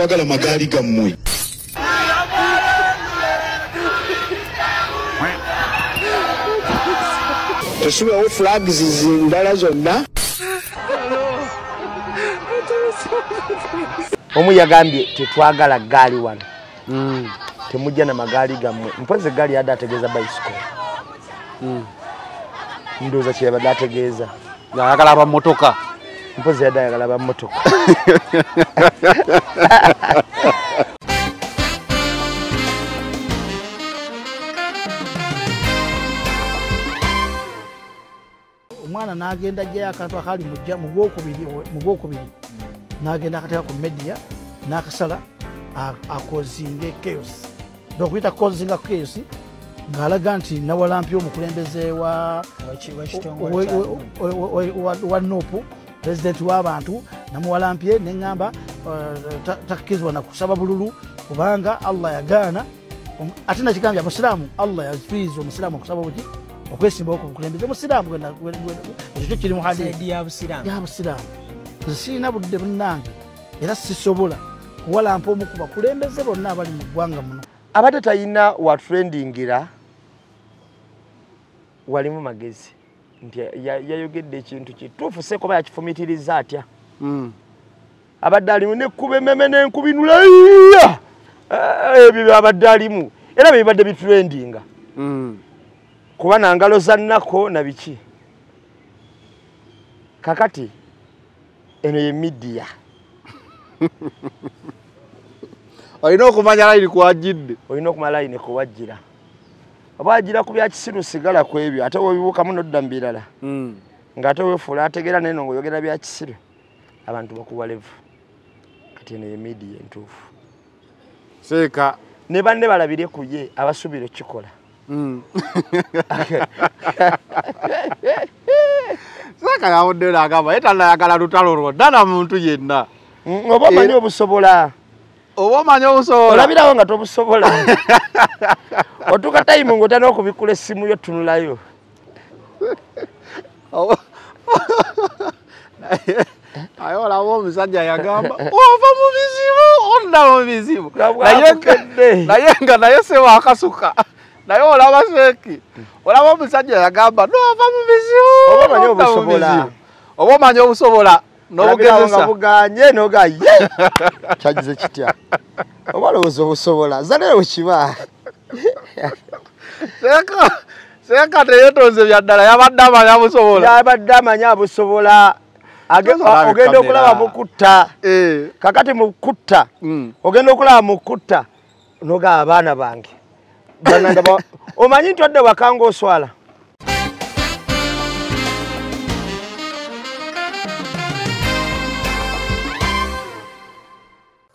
tetwagala magaali gammwe. Tesubewo flags zindala zonna. Omu yagambye tetwagala gaali wano. Temujja na magaali gammwe. Mpoze gaali yadde ategeeza bicycle. Ndowooza kye yabadde ategeeza. Yayagala abammotoka. Mpoze yadde ayagala abammotoka. Omwana n'agenda ajjayo akantu akali mu gwokubiri n'agenda akateeka ku media n'akasala akozinge chaos okuyita kozinga chaos ng'alaga nti Nawalampye omukulembeze wa Nuupu pulezidenti w'abantu Nawalampye neŋŋamba takkizibwa na kusaba bululu kubanga Allah yagaana ate nakigambye abasiraamu Allah yafiiza omusiraamu okusaba buki okwesimbawo ku bukulembeze omusiraamu ekyo kiri mu hadiisi y'abasiraamu. Sirina budde bunnange era sisobola kuwalampa omu ku bakulembeze bonna abali mu ggwanga muno. Abadde talina wa trendingira walimu magezi nti yayogedde ekintu kituufu Sekoba yakifumitiriza atya. Abadde alimu nekkuba emmeme n'enkubinula ebyo abadde alimu era bibadde bitrendinga. Kuba na ngalo za nnako na biki. Kakati eno ye media. Olina okumanya layini kuwajjidde. Olina okumanya layini kuwajjira. Oba ajjira ku bya kisiru sigala ku ebyo ate weebibuukamu n'odda mu birala. Ng'ate weefuula ategeera neno ng'oyogera bya kisiru abantu bakuwa levu. Kati eno ye media entuufu. Seeka ne banne balabire ku ye abasuubira okukikola. Seeka yawudde n'agamba ye tannayagala lutalo lwonna na muntu yenna. Oba omanyi obusobola. Oba omanyi obusobola. Olabirawo nga tobusobola. Otuuka tayimu ng'otandika okubikula essimu yo tunulayo. Naye olaba omusajja yagamba ova mu bizibu onna mu bizibu. Naye nga naye sewa akasuka. Naye olaba Seeki. Olaba omusajja yagamba nova mu bizibu. Oba omanyi obusobola. Oba omanyi obusobola. N'obugezesa buganye n'ogaye kyagize kitya oba lowooza obusobola zaleewo kiba. Seeka teyeetonze bya ddala yabadde amanya busobola. Yabadde amanya busobola. Ogenda okulaba mukutta. Kakati mukutta ogenda okulaba mukutta n'ogaba abaana bange omanyi nti odde wakanga oswala.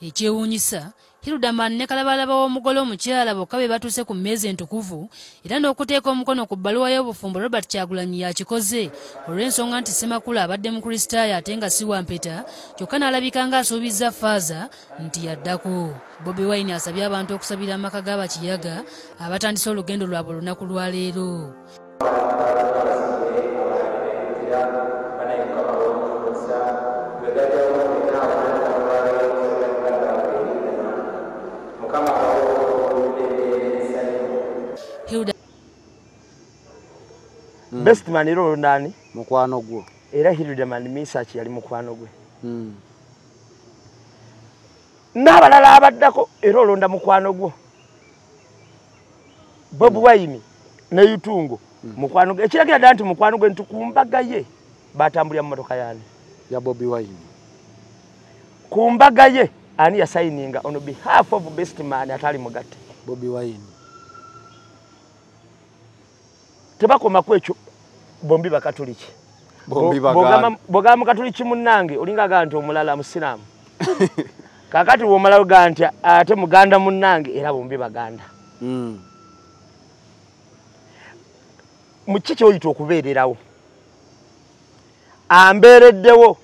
Ekyewuunyisa Hildaman ne Kalabalaba w'omugole omukyala bokka be batuuse ku mmeezi entukuvu era n'okuteeka omukono ku bbaluwa y'obufumbo Robert Kyagulanyi yakikoze olw'ensonga nti Ssemakula abadde mukristaayo ate nga si wampeta kyokka n'alabika ng'asuubizza Faaza nti yaddako. Bobi Wine asabye abantu okusabira amaka g'abakiyaga abatandise olugendo lwabwe olunaku lwa leero. Best man iro ndani mukwano gwo era Hildaman Misach yali mukwano gwe. N'abalala abaddako era olonda mukwano gwo. Bobi Wine ne Yutungo mukwano gwe ekiragira ddala nti mukwano gwe ntukumbaga ye batambulira mu motoka yani ya Bobi Wine. Kumbaga ye ani ya signinga on behalf of best man atali mugatte Bobi Wine. Tebakoma kwekyo bombi bakatoliki. Bombi baganda. Boga mukatoliki munnange olinga ganti omulala musiramu. Kakati wo malawo ganti ate muganda munnange era bombi baganda. Mukichi oyito okubeererawo. Ambeereddewo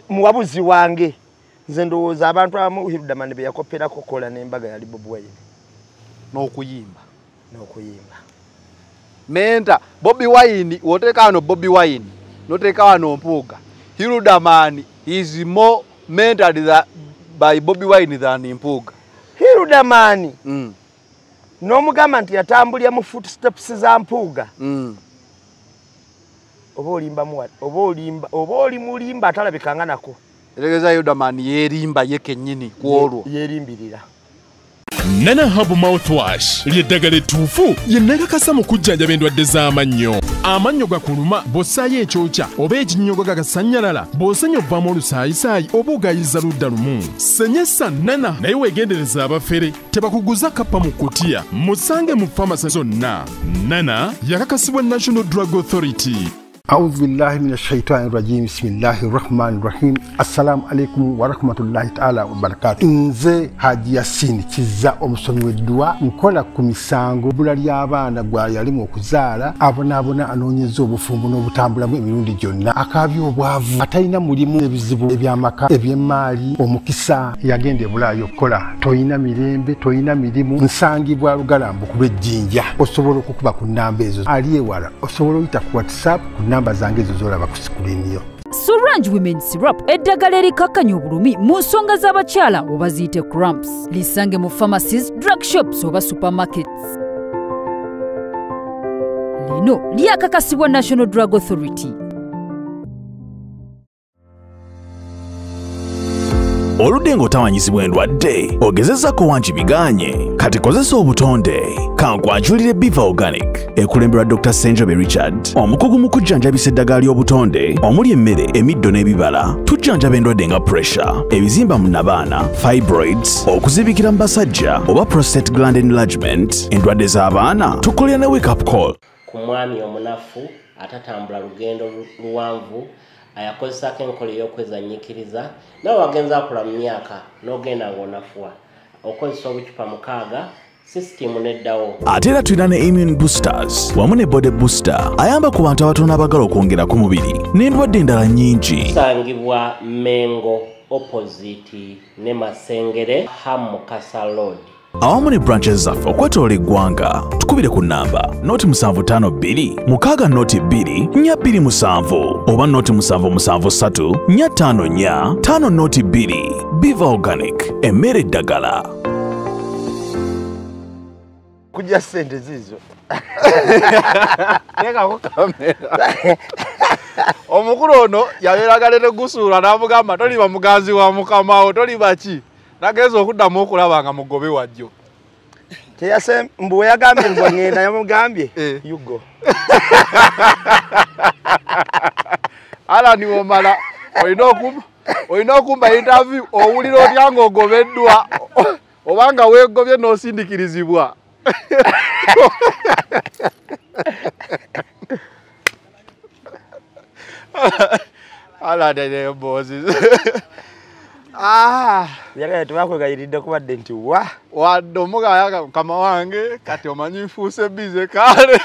muwabuzi wange. Nze ndowooza abantu abamu Hildaman be yakopera kokola n'embaga yali Bobi Wine. N'okuyimba. Menta Bobi Wine woteka wano Bobi Wine noteka wano Mpuuga. Hildaman is more mental than by Bobby Wine than Mpuuga. Hilda Mani. N'omugamba nti yatambulira mu footsteps za Mpuuga. Oba oli mulimba atalabikanga nako. Eregeza Hilda Mani yerimba ye kennyini kwolwo. Yerimbirira. Nana Habu Mouthwash ly'eddagala ettuufu ye nnakakasa mu kujjanjaba endwadde z'amannyo. Amannyo gakuluma bw'ossaayo ekyokya oba ekinnyogo gagasanyalala bw'osenya ovaamu olusaayisaayi oba ogayiza ludda lumu. Senyesa Nana naye weegendereza abafere tebakuguza kappa mu kkutiya musange mu famasi zonna. Nana yakakasibwa National Drug Authority. أعوذ بالله من الشيطان الرجيم بسم الله الرحمن الرحيم السلام عليكم ورحمة الله تعالى وبركاته nze Haji Yasin kiza omusomi w'eddwa nkola ku misango bula ly'abaana gwa yalimu okuzaala abonaabona anoonyeza obufumbo n'obutambulamu emirundi gyonna akaabya obwavu atalina mulimu ebizibu eby'amaka eby'emmaali omukisa yagenda ebulaayo okukola toyina mirembe toyina mirimu nsangibwa lugalambu ku lw'ejjinja osobola okukuba ku nnamba ezo ali ewala osobola oyita ku WhatsApp namba zange zolaba ku screen yo. Sorange Women Syrup eddagala erikakkanya obulumi mu nsonga z'abakyala oba ziyite cramps. Lisange mu pharmacies, drug shops oba supermarkets. Lino lyakakasibwa National Drug Authority. Oludde ng'otawanyizibwa endwadde ogezezzaako wangi biganye kati kozesa obutonde kankwanjulire Biva Organic ekulemberwa Dr. Senjobe Richard omukugu mu kujjanjabisa eddagala ly'obutonde omuli emmere emiddo n'ebibala tujjanjaba endwadde nga pressure ebizimba mu nabaana fibroids okuzibikira mu basajja oba prostate gland enlargement endwadde z'abaana tukolera ne wake up call ku mwami omunafu atatambula lugendo luwanvu ayakozesako enkola ey'okwezannyikiriza nawe wagenza akula mu myaka n'ogenda ng'onafuwa okozesa obucupa 6 sisitimu neddawo. Ate era tulina ne immune boosters wamu ne body booster ayamba ku bantu abatono abagala okwongera ku mubiri n'endwadde endala nnyingi. Tusangibwa Mengo opposite ne Masengere Hamukasa Road. Awamu ne branches zaffe okwetoola eggwanga tukubire ku nnamba noti 752 mukaaga noti 2 227 oba noti 773 454 5 noti 2. Biva Organic emmere eddagala. Kujja sente zizo. Neka ko kamera. Omukulu ono yabeeragalete gusuula n'amugamba toliba muganzi wa mukamawo toliba ki. Nageza okuddamu okulaba nga mugobe wajjo. Teyase mbu yagambye ngo ngenda yamugambye yugo. Ala ni omala oyina okumba interview owulira otya ng'ogobeddwa obanga weegobye n'osindikirizibwa. Ala de bosses. Yaga tubakwegayiridde kubadde nti wadde omugaya kama wange kati omanyi nfuuse bize kale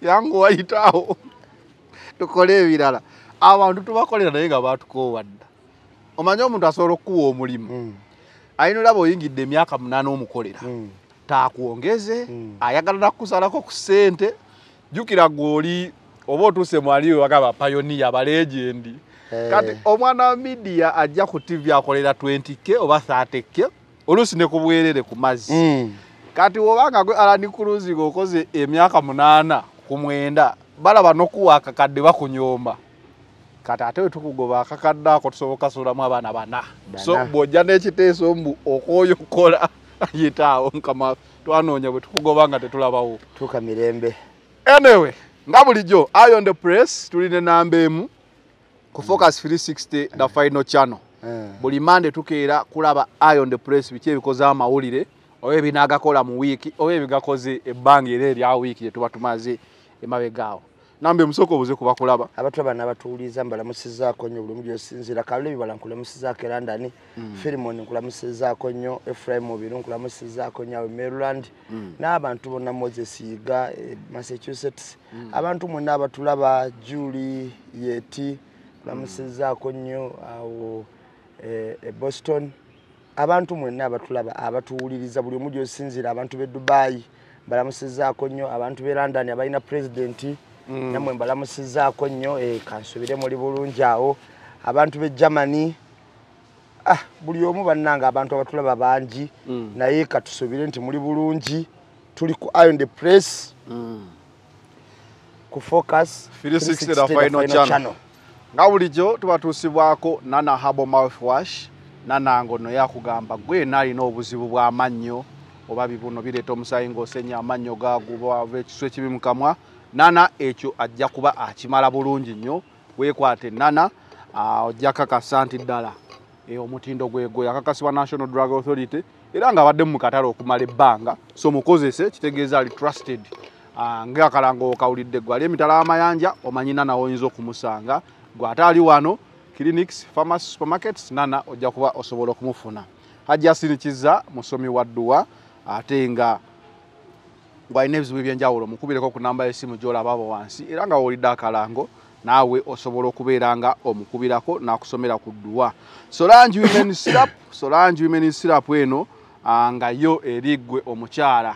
yangu wayitaawo tukole ebirala abantu tubakolera naye nga batukowadda omanyi omuntu asobola okuwa omulimu ayina olaba oyingidde emyaka 8 omukolera taakuwongeze ayagala nakusalako ku ssente jjukira gwoli oba otuuse mwaliwe wagaba payoniya abalegendi kati omwana wa media ajja ku TV akolera 20k oba 30k olusi ne kubwerere ku mazzi kati wobanga gwe Alani Cruise okoze emyaka 8 ku 9 balaba nokuwa akakadde bakunyomba kati ate tukugoba akakadde ako tusoboka sulamu abaana bana so bwojja n'ekiteeso mbu okooyo kola yitaawo nkama twanoonya bwe tukugoba nga tetulabawo tuka mirembe. Anyway nga bulijjo Iron the Press tuline namba emu ku Focus 360 the final channel. Buli Monday tukeera kulaba Iron the Press biki ebikoze amawulire oba ebinaagakola mu wiiki oba ebigakoze ebbanga era erya wiiki gye tuba tumaze emabegaawo. Nambe musoko buze kuba kulaba abantu abana batuuliza mbalamusizaako nnyo buli mujjo sinzira Kalule bibala nkulamusizaako London Filimon nkulamusizaako nnyo Ephraim Mubiru nkulamusizaako nnyo Maryland n'abantu bonna Moses Yiga Massachusetts abantu mwonna abatulaba Julie Yeti nkulamusizaako nnyo awo Boston abantu mwenna abatulaba abatuwuliriza buli mujjo sinzira abantu be Dubai balamusizaako nnyo abantu be London abalina president namwe mbalamusizaako nnyo kansubire muri bulungi awo abantu be Germany buli omu bannanga abantu abatulaba bangi naye katusubire nti muli bulungi tuli ku Iron the Press ku Focus 360 final channel nga bulijjo tubatuusibwako Nana Herbal Mouthwash Nana ngono yakugamba gwe nalina obuzibu bw'amannyo oba bibuno bireeta omusaayi ng'osenya amannyo gaaguba ekiswa ekibi mu kamwa Nana ekyo ajja kuba akimala bulungi nnyo weekwate Nana ojja kakasa nti ddala omutindo gwe yakakasibwa National Drug Authority era nga abadde mu katale okumala ebbanga so mukozese kitegeeza ali trusted ng'akalango okawulidde gwe ali emitala amayanja omanyi Nana oyinza okumusanga gwe ate ali wano clinics pharmacy supermarkets Nana ojja kuba osobola okumufuna hajja sinikiza musomi wa dduwa ate nga gwalina ebizibu ebyenjawulo mukubireko ku namba y'essimu gy'olaba abo wansi era nga wowulidde akalango naawe osobola okubeera nga omukubirako n'akusomera ku dduwa Solange Women Syrup eno nga yo eriggwe omukyala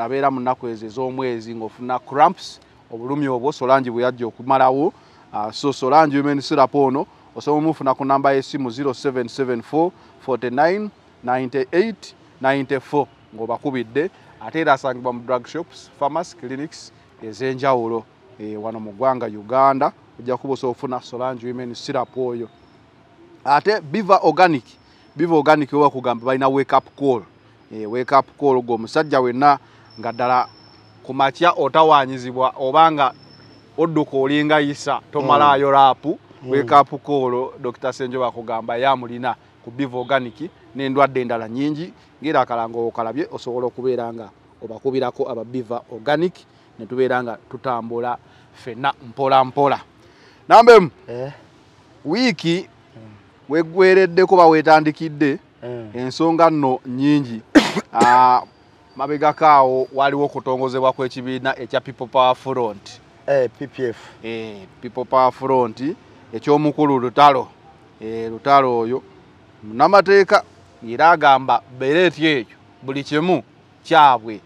abeera mu nnaku ezo ez'omwezi ng'ofuna cramps obulumi obwo Solange bwe yajja okumalawo so Solange Women Syrup ono osobola omufuna ku namba y'essimu 0774 49 98 94 ng'obakubidde ate era asangibwa mu drug shops pharmacy clinics ez'enjawulo wano mu ggwanga Uganda ojja kuba osobola ofuna Solange Women Syrup oyo ate Biva Organic oba kugamba balina wake up call g'omusajja wenna nga ddala ku makya otawaanyizibwa obanga odduka olinga yisa tomalaayo laapu wake up call Dr. Senjo bakugamba yamulina ku Biva Organic n'endwadde endala nnyingi ng'era akalango okalabye osobola okubeera nga obakubirako aba Biva Organic ne tubeera nga tutambula fenna mpola nambemu wiiki weggwereddeko bawetandikidde ensonga nno nnyingi mabegakaawo waliwo okutongozebwa kw'ekibiina ekya People Power Front PPF People Power Front eky'omukulu Lutalo oyo munnamateeka era agamba bereeti ekyo buli kimu kyabwe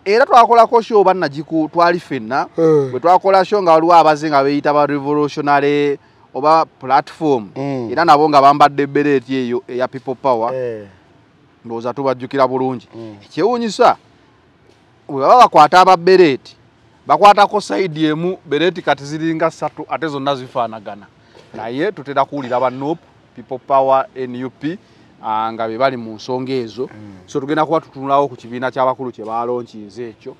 era twakolako show bannagiku twali fenna bwe twakola show nga waliwo abaze nga beeyita ba revolutionary oba platform era nabo nga bambadde bereeti eyo eya People Power ndowooza tubajjukira bulungi ekyewuunyisa bwe baba bakwata ababereeti bakwatako sayidi emu bereeti kati ziringa 3 ate zonna zifaanagana naye tutera kuwulira ba NUP People Power NUP nga be bali mu nsonga ezo so tugenda kuba tutunulawo ku kibiina ky'abakulu kye baalonkinze ekyo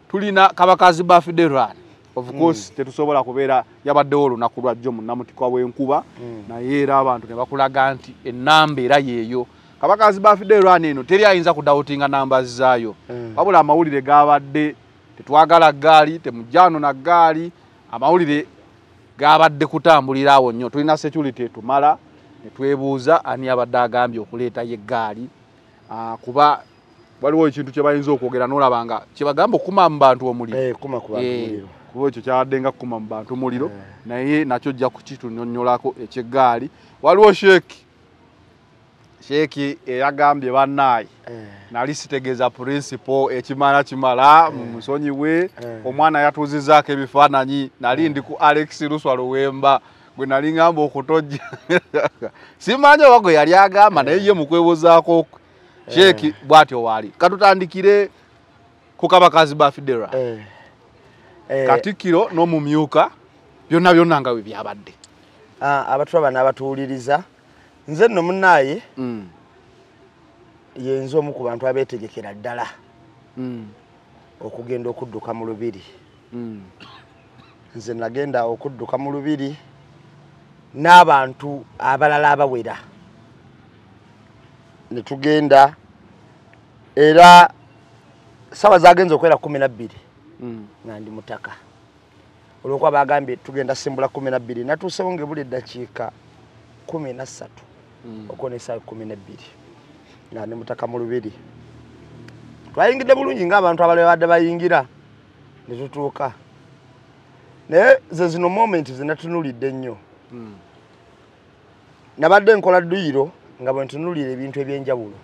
tulina Kabakazi Birthday Run of course tetusobola kubeera yabaddewo olunaku lwajjo mu Namutikwa w'enkuba naye era abantu ne bakulaga nti ennamba era yeeyo Kabakazi Birthday Run eno teri ayinza kudawutinga namba zaayo wabula amawulire gabadde tetwagala gaali temujjaano na gaali amawulire gabadde kutambulira awo nnyo tulina security etumala netwebuuza ani abadde agambye okuleeta y'eggaali kuba waliwo ekintu kye bayinza okwogera n'olaba nga kye bagamba okukuma mu bantu omuliro kuba ekyo kyabadde nga kukuma mu bantu omuliro naye nakyo jja kukitunyonnyolako ekyeggaali waliwo sheeki eyagambye bannaayi nali sitegeeza principal ekimala kimala mu musonyi we omwana yatuuzizaako ebifaananyi nali ndi ku Alex Luswalo Wemba gwe nali ngamba okutojja simanyi oba gwe yali agamba naye ye mukwebuzaako sheeki bw'atyo waali katutandikire ku Kabakazi Birthday Run Katikkiro n'omumyuka byonna nga bwe byabadde abatula bano abatuwuliriza nze nno munnaaye yenze omu ku bantu abeetegekera ddala okugenda okudduka mu lubiri nze nagenda okudduka mu lubiri n'abantu abalala abawera ne tugenda era sawa zagenze okwera 12 nga ndi mutaka olwokuba bagambye tugenda simbula 12 natuusewo ngebula eddakiika 13 okubona esaawa 12 nga ndi mutaka mu lubiri twayingidde bulungi ng'abantu abalala badde bayingira ne tutuuka naye ze zino moment zinatunulidde nnyo nabadde nkola dduyiro nga bwe ntunulira ebintu ebyenjawulo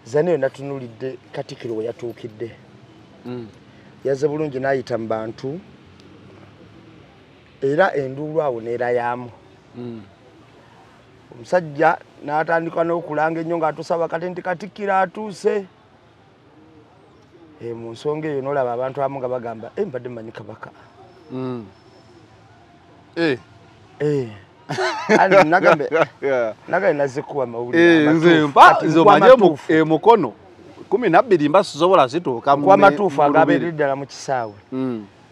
zaneyo natunulidde Katikkiro we yatuukidde yaze bulungi n'ayita mu bantu era enduulu awo neerayamu omusajja n'atandika n'okulanga ennyo ng'atusaba katenti Katikkiro atuuse. Mu nsonga eyo n'olaba abantu abamu nga bagamba mbadde mmanyi Kabaka. Nagambe nazikuwa mawulire nze manje mukono 12 mbasizobola zituuka kwa matuufu agabeeredde ddala mu kisaawe.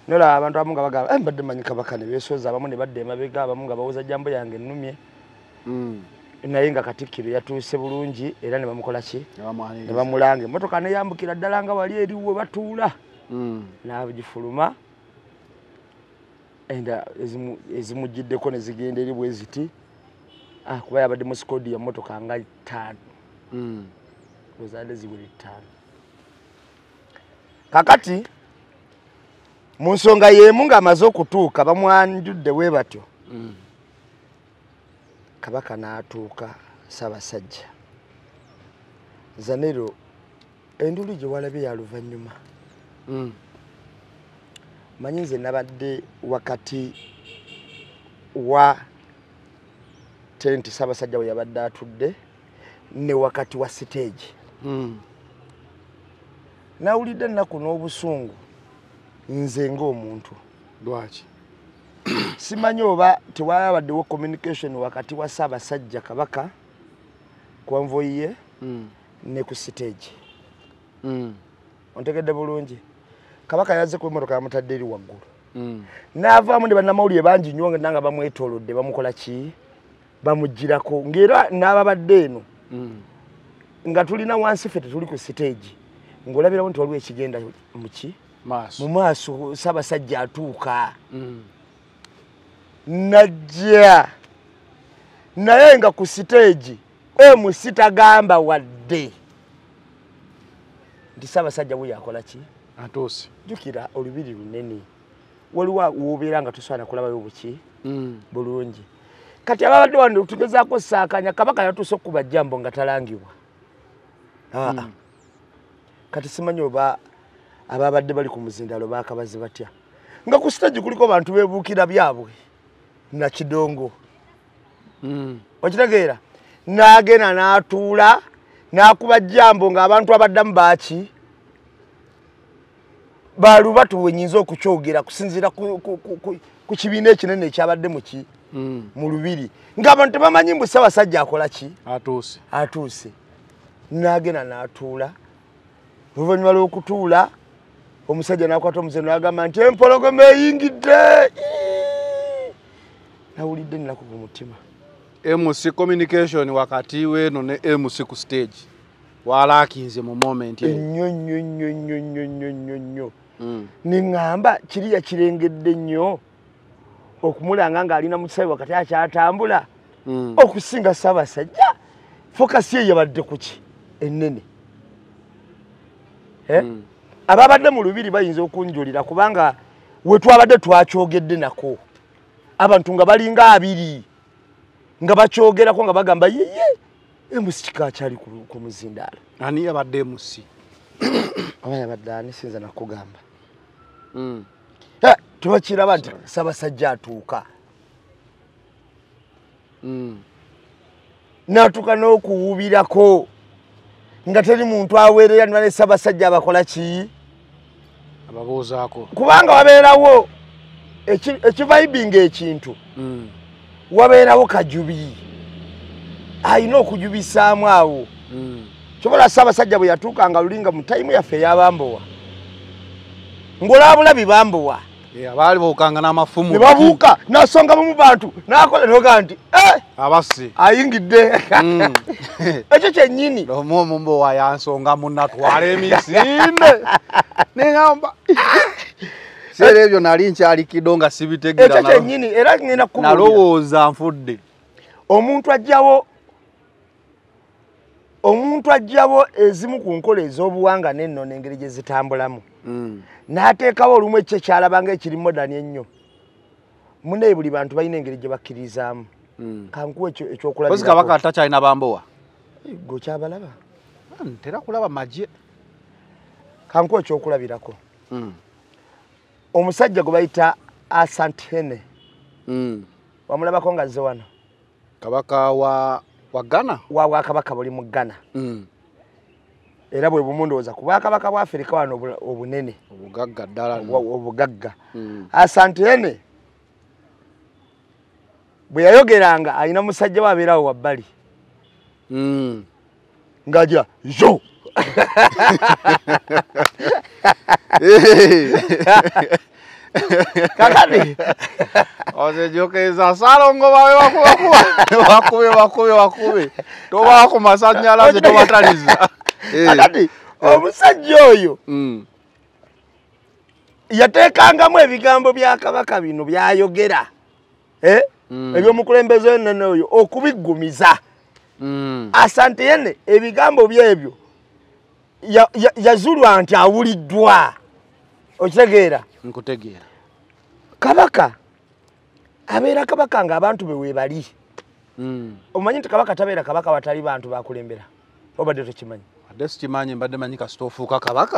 Nolaba abantu abamu nga bagamba mbadde mmanyi Kabaka ne beesoza abamu ne badda emabega abamu nga bawuza jambo yange ennumye. Naye nga Katikkiro yatuuse bulungi era ne bamukola ki ne bamulanga emmotoka ne yambukira ddala nga wali eriwo batuula n'agifuluma enda ezimugiddeko ne zigenda eri bwe ziti kuba yabadde mu sikodi ya mmotoka nga 5 ozadde ziwere 5. Kakati mu nsonga y'emu ng'amaze okutuuka bamwanjudde bwe batyo. Kabaka n'atuuka Ssaabasajja. Zanero enduli gye walabye ya luvannyuma. Manyi nze nabadde wakati wa tenti Ssaabasajja we yabadde atudde ne wakati wa stage. Nawulidde ennaku n'obusungu nze ng'omuntu. Lwaki? Simanyi oba tewabaddewo communication wakati wa Ssaabasajja Kabaka convoy ye ne ku stage. Ontegedde bulungi. Kabaka yazze ku mmotoka yamutadde eri waggulu. N'avaamu ne bannamawulire bangi nnyo nga bamwetoolodde bamukola ki? Bamugirako ng'era n'ababadde eno nga tulina wansi ffe tetuli ku stage ng'olabirawo nti waliwo ekigenda mu maaso Ssaabasajja atuuka. Najja naye nga ku stage MC tagamba wadde nti Ssaabasajja bwe yakola ki atuuse. Jukira olubiri lunene waliwo wobeera nga tosaana kulabayo buki bulungi. Kati ababadde wano tugezaako saakanya Kabaka yatuuse okuba jambo nga talangibwa. Kati simanyi oba ababadde bali ku muzindalo baakabazi batya nga ku stage kuliko bantu beebuukira byabwe na Kidongo. Okitegeera n'agenda n'atuula n'akuba jambo ng'abantu abaddamu baaki balubatu wenyinza okukyogera kusinziira ku kibiina ekinene ekyabadde mu lubiri ng'abantu tebamanyi mbu Ssaabasajja akola ki atuuse. N'agenda n'atuula. Oluvannyuma lw'okutuula omusajja n'akwata omuze n'agamba nti empologoma eyingidde. Nawulidde nnaku ku mutima. MC communication wakati weno ne MC ku stage walakinze mu moment nnyo. Niŋŋamba kiriya kirengedde nnyo okumulanga ng'alina mu kisaawe wakati akyatambula okusinga Ssaabasajja. Fokasi ye yabadde ku ki ennene. Ababadde mu lubiri bayinza okunjulira kubanga we twabadde twakyogedde nako abantu nga balinga 2 nga bakyogerako nga bagamba yeye MC kika kyali ku muzindaalo. Ani yabadde MC? Oba yabadde ani sinza nakugamba. Tubakiraba nti Ssaabasajja atuuka. N'atuuka n'okuwubirako nga teri muntu aweerera ne Ssaabasajja abakola ki ababuuzaako kubanga wabeerawo ekivibinga ekintu wabeerawo kajubi ayina okujubisaamu awo. Kyobola Ssaabasajja bwe yatuuka nga lulinga mu tayimu yaffe ey'abambowa ng'olabula bibambowa abaali bookanga n'amafumu ne babuuka n'asonga mu bantu n'akola noga nti abasi ayingidde. Ekyo kyennyini omumbowa yansonga munnatwala emisinde neŋamba seera ebyo nali nkyali Kidongo sibitegera. Ekyo kyennyini era ngenda kubuulira nalowooza nfudde. Omuntu ajjawo ezimu ku nkola ez'obuwanga n'ennono engeri gye zitambulamu. N'ateekawo olumu ekyo ekyalabanga ekiri modani ennyo. Munne buli bantu balina engeri gye bakkirizaamu. Kankuwa ekyokulabirako. Kozi Kabaka atakyalina bambowa? Gokyabalaba? Ntera kulaba magye. Kankuwa ekyokulabirako. Omusajja gwe bayita Asantene. Wamulabako nga azze wano? kabaka wa Ghana wa kabaka buli mu Ghana era bwe bumundooza kuba kabaka bwa Afrika wano obunene obugagga ddala obugagga Asante Ene bwe yayogeranga alina musajja wabeerawo wabbali ngaja yo kakati ozejokeza salongo bawe wakube toba ku masanyalaze tobataliza kakati omusajja oyo yateekangamu ebigambo bya kabaka bino byayogera ebyomukulembeze nene oyo okubiggumiza Asante Ene ebigambo byebyo yazulwa nti awuliddwa okitegeera nkutegeera kabaka abeera kabaka nga abantu bewe bali omanyi nti kabaka tabeera kabaka watali bantu bakulembera obadde tokimanyi adde sikimanyi mbadde manyi kasitoofuuka kabaka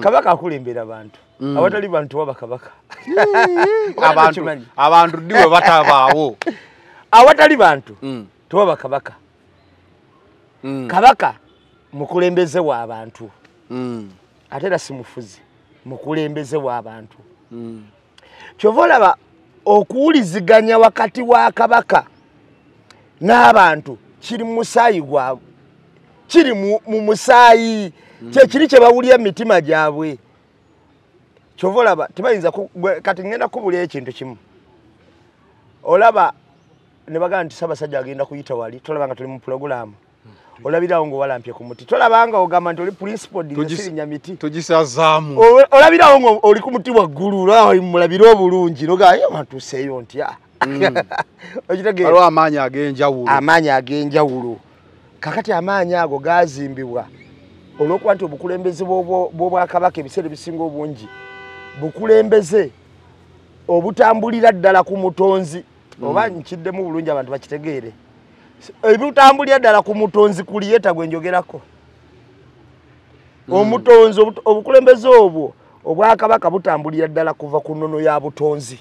kabaka akulembera bantu awatali bantu waba kabaka abantu diwe batabaawo awatali bantu tuwaba kabaka kabaka mukulembeze wa abantu ate era si mufuzi mukulembeze wa abantu kyova olaba okuwuliziganya wakati wa kabaka n'abantu kiri mu musaayi gwabwe kiri mu musaayi kyekiri kye bawulira emitima gyabwe kyova olaba tebayinza kati ngenda kubula ekintu kimu olaba ne bagamba nti Ssaabasajja agenda kuyita wali tolaba nga tuli mu pulogulaamu olabirawo ng'owalampye ku muti tolabanga ogamba nti oli principal disirinya miti tugisazaamu olabirawo ng'oli ku muti waggulu mulabire obulungi nogayo bantuuseeyo ntya waliwo amaanyi ag'enjawulo kakati amaanyi ago gazimbibwa olw'okuba nti obukulembeze bw'obwakabaka ebiseera ebisinga obungi bukulembeze obutambulira ddala ku mutonzi oba nkiddemu bulungi abantu bakitegeere ebutambulira ddala ku mutonzi kuliyeta gwe njogerako omutonzi obukulembeze obwo obwakabaka butambulira ddala kuva ku nnono ya butonzi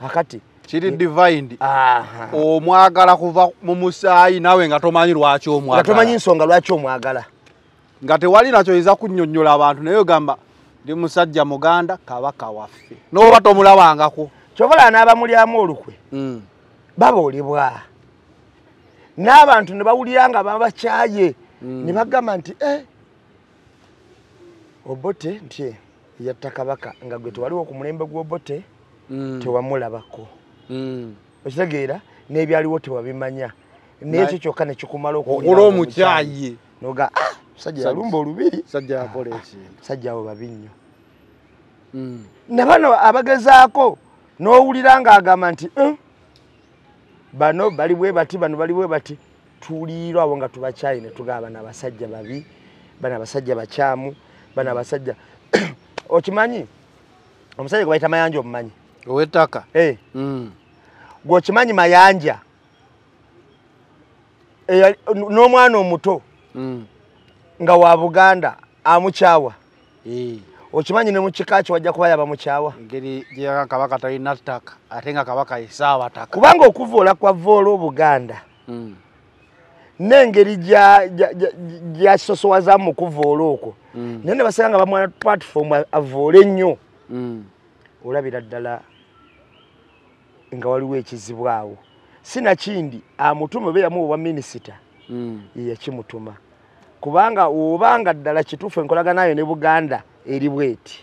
kakati kiri divine omwagala kuva mu musaayi nawe nga tomanyi lwaki omwagala nga tomanyi nsonga lwaki omwagala nga tewali nakyo yinza kunnyonnyola abantu naye ogamba ndi musajja muganda kabaka waffe n'oba tomulabangako kyovala n'abamulyamu olukwe baboolebwa n'abantu ne bawulira nga babakyaye ne bagamba nti Obote nti yatta kabaka nga gwe tewaliwo ku mulembe gw'Obote tewamulabako okitegeera n'ebyaliwo tewabimanya n'ekyo kyokka ne kikumala okula omukyaye noga sajja yalumba olubiri sajja yakola ekintu sajja abo babi nnyo ne bano abagezaako n'owulira ng'agamba nti bano bali bwe bati bano bali bwe bati tuliirwa abo nga tubakyaye ne tugaba bano abasajja babi bano abasajja bakyamu bano abasajja okimanyi omusajja gwe bayita Mayanja omumanyi ow'ettaka gwokimanyi Mayanja n'omwana omuto nga wa Buganda amukyawa okimanyi ne mu kika kyo wajja kuba yaba mukyawa engeri gye kabaka talina ttaka ate nga kabaka yesaawa ttaka kubanga okuvoola kwa voola Obuganda n'engeri gyasosowazamu mu kuvoola okwo naye ne basanga bamwana platform avoole ennyo olabira ddala nga waliwo ekizibu awo sinakindi amutuma be yamuwa obwa minisita ye yakimutuma kubanga obanga ddala kituufu enkolagana nayo ne Buganda eri bweti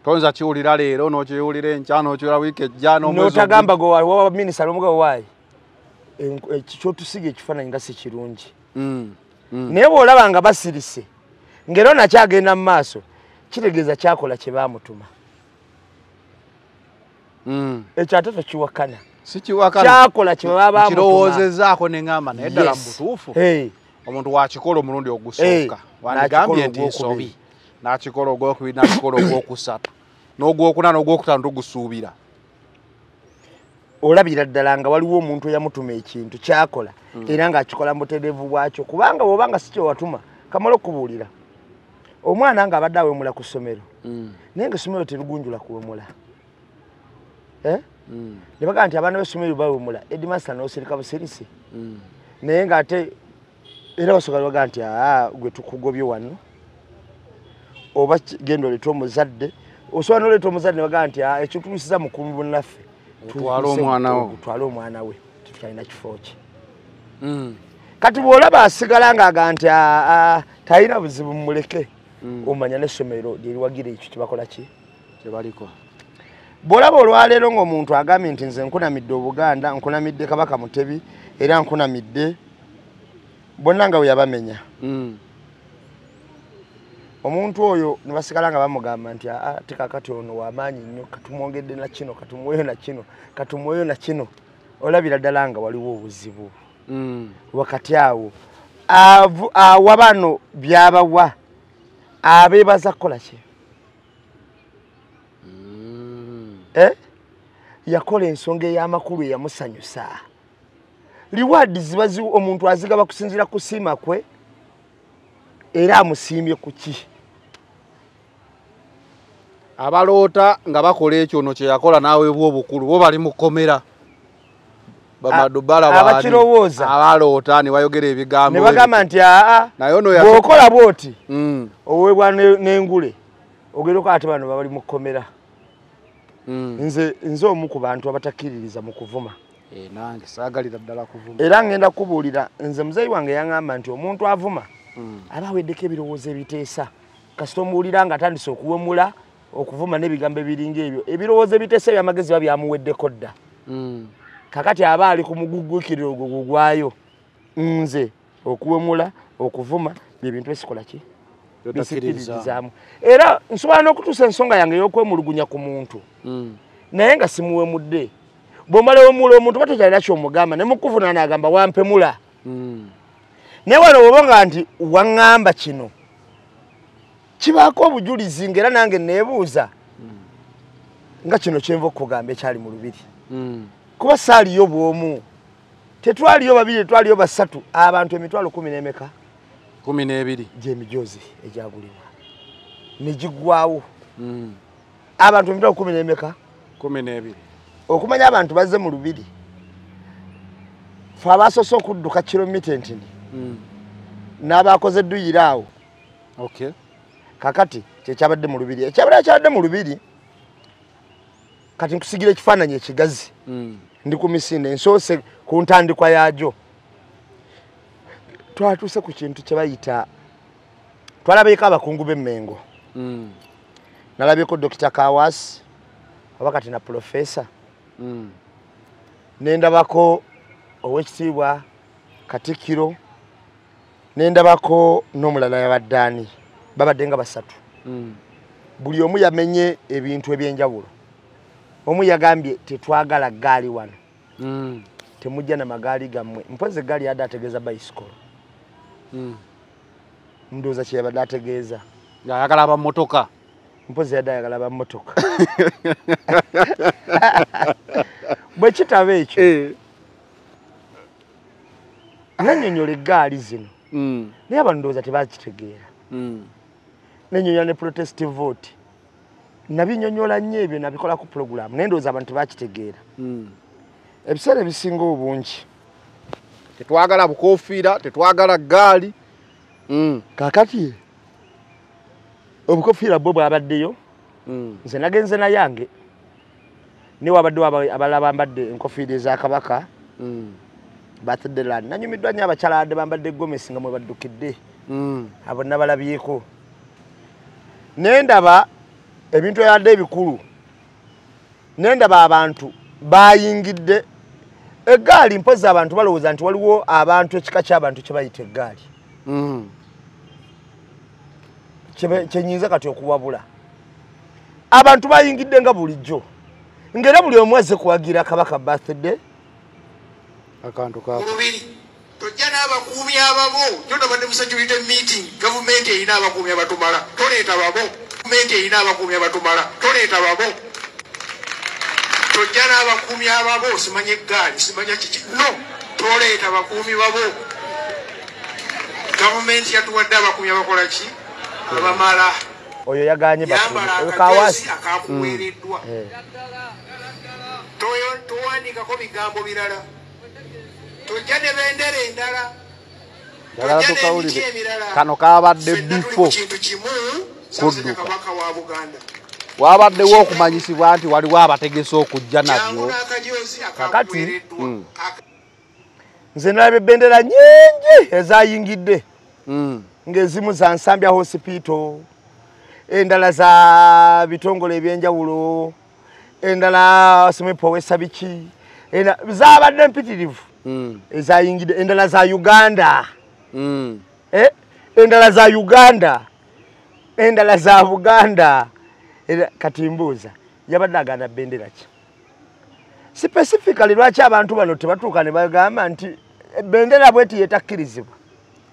tonza kiwulira leero n'okiwulira enkya n'okiwulira wiiki ejja n'otagamba gwe wa minisita n'omugabe waayi kyotusiga ekifaananyi nga si kirungi naye bw'olaba nga basirise ng'era nakyagenda mu maaso kitegeeza kyakola kye baamutuma ekyo ate tokiwakana kyakola kye baba baamutuma kirowoozezaako ne ŋŋamba naye ddala mu butuufu omuntu wakikola omulundi ogusooka wandigambye nti ensobi n'akikola ogwokubiri n'akikola ogwokusatu n'ogwokuna n'ogwokutaano togusuubira olabira ddala nga waliwo omuntu eyamutuma ekintu kyakola era ng'akikola mu butereevu bwakyo kubanga bw'obanga si kyewatuma kamala okubuulira omwana nga abadde awemula ku ssomero naye nga essomero terigunjula kuwemula ne bagamba nti abaana b'essomero bawumula headmaster n'osirika busirisi naye ng'ate era basooka bagamba nti gwe tukugobye wano oba genda oleeta omuzadde osobola n'oleeta omuzadde ne bagamba nti ekituusiza mukumi bunnaffe tutwale omwana we tutalina kifo kye kati bw'olaba asigala ng'aga nti talina buzibu muleke omanya n'essomero lyeriwagira ekyo kyebakola ki kyebaliko bw'olaba olwaleero ng'omuntu agambye nti nze nkunamidde Obuganda nkunamidde Kabaka Mutebi era nkunamidde bonna nga bwe yabamenya omuntu oyo ne basigala nga bamugamba nti tikakati ono w'amaanyi nnyo katumwongedde na kino katumuweyo na kino katumuweyo na kino olabira ddala nga waliwo obuzibu wakati awo awa bano byabawa abeebaza kukola ki yakola ensonga ey'amakulu eyamusanyusa liwaadi ziba omuntu azigaba kusinziira ku siima kwe era amusiimye ku ki abaloota nga bakola ekyo ono kye yakola naaweebwa obukulu bo bali mu kkomera bamadubala abakirowooza abaloota ne bayogera ebigambo ne bagamba nti bw'okola bw'oti oweebwa n'engule ogereko ate bano bali mu kkomera nze omu ku bantu abatakkiririza mu kuvuma nange saagalira ddala kuvuma era ngenda kubuulira nze muzeeyi wange yaŋŋamba nti omuntu avuma aba aweddeko ebirowoozo ebiteesa kasita omuwulira nga atandise okuwemula okuvuma n'ebigambo ebiringa ebyo ebirowoozo ebiteesa ebyamagezi ba byamuweddeko dda kakati aba ali ku mugugukiriro ogwo gugwayo nze okuwemula okuvuma byebintu esikola ki bisikiririzaamu era nsobola n'okutuusa ensonga yange y'okwemulugunya ku muntu naye nga simuwemudde bw'omala wemula omuntu batakyalira ky'omugamba ne mukuvunaana agamba wampemula naye wano bw'oba nti waŋŋamba kino kibaako obujulizi ng'era nange neebuuza nga kino kyenva okukugamba ekyali mu lubiri kuba saaliyo bw'omu tetwaliyo babiri tetwaliyo basatu abantu emitwalo 10 n'emeka 12 gy'emijoozi egyagulibwa ne giggwawo abantu emitwalo 10 n'emeka 12 okumanya abantu bazze mu lubiri fe abasoose okudduka kilomita entini n'abakoze edduyiro awo kakati kyekyabadde mu lubiri ekyabadde kyabadde mu lubiri kati nkusigira ekifaananyi ekigazi ndi ku misinde ensoose ku ntandikwa yaagyo twatuuse ku kintu kye bayita twalabyeko abakungu b'emmengo nalabyeko Dr. Kawasi oba kati na Profesa nendabako owekitiibwa Katikkiro nendabako n'omulala yabaddaani babadde nga basatu buli omu yamenye ebintu ebyenjawulo omu yagambye tetwagala gaali wano temujja na magaali gammwe mpozi egaali yadde ategeeza bicycle ndowooza kye yabadde ategeeza ayagala abammotoka mpozi yadde ayagala abammotoka bwe kitaba ekyo nannyonnyola eggaali zino naye abantu ndowooza tebakitegeera nennyonnyola ne protest vote nabinyonnyola nnyo ebyo nabikola ku puroguramu naye ndowooza abantu tebakitegeera ebiseera ebisinga obungi tetwagala bukofiira tetwagala gaali kakati obukofiira bwo bwabaddeyo nze nagenze nayange niwe abaddewo abalala bambadde enkofiira eza Kabaka birthday land nanyumiddwa nnyo abakyala badde bambadde gomesi nga mwe baddukidde abo nabalabyeko nendaba ebintu yadde ebikulu nendaba abantu bayingidde eggaali mpozi abantu balowooza nti waliwo abantu ekika ky'abantu kye bayita eggaali kyenyinza kati okuwabula abantu bayingidde nga bulijjo ng'era buli omu azze kuwagira Kabaka birthday akantu kaako tojja n'abakuumi ababo nyo tabadde mu security meeting gavumenti erina abakuumi abatumala toleeta babo gavumenti erina abakuumi abatumala toleeta babo tojja n'abakuumi ababo simanya eggaali simanya kiki no toleeta bakuumi babo gavumenti yatuwadde abakuumi abakola ki abamala oyo yaganye yambala akajoozi akakuweereddwa towandiikako bigambo birala tojja ne bendera endala njagala tukawulire kano kabadde bifo kudduka wabaddewo okumanyisibwa nti waliwo abategese okujja nabyo kakati nze nalaba ebbendera nyingi ezayingidde ng'ezimu za Nsambya hospital endala za bitongole ebyenjawulo endala simwepowesa biki zabadde mpitirivu ezayingidde endala za Uganda endala za Uganda endala za Buganda kati mbuuza yabadde aganda bendera ki specifically lwaki abantu bano tebatuuka ne bagamba nti bendera bweti yetakkirizibwa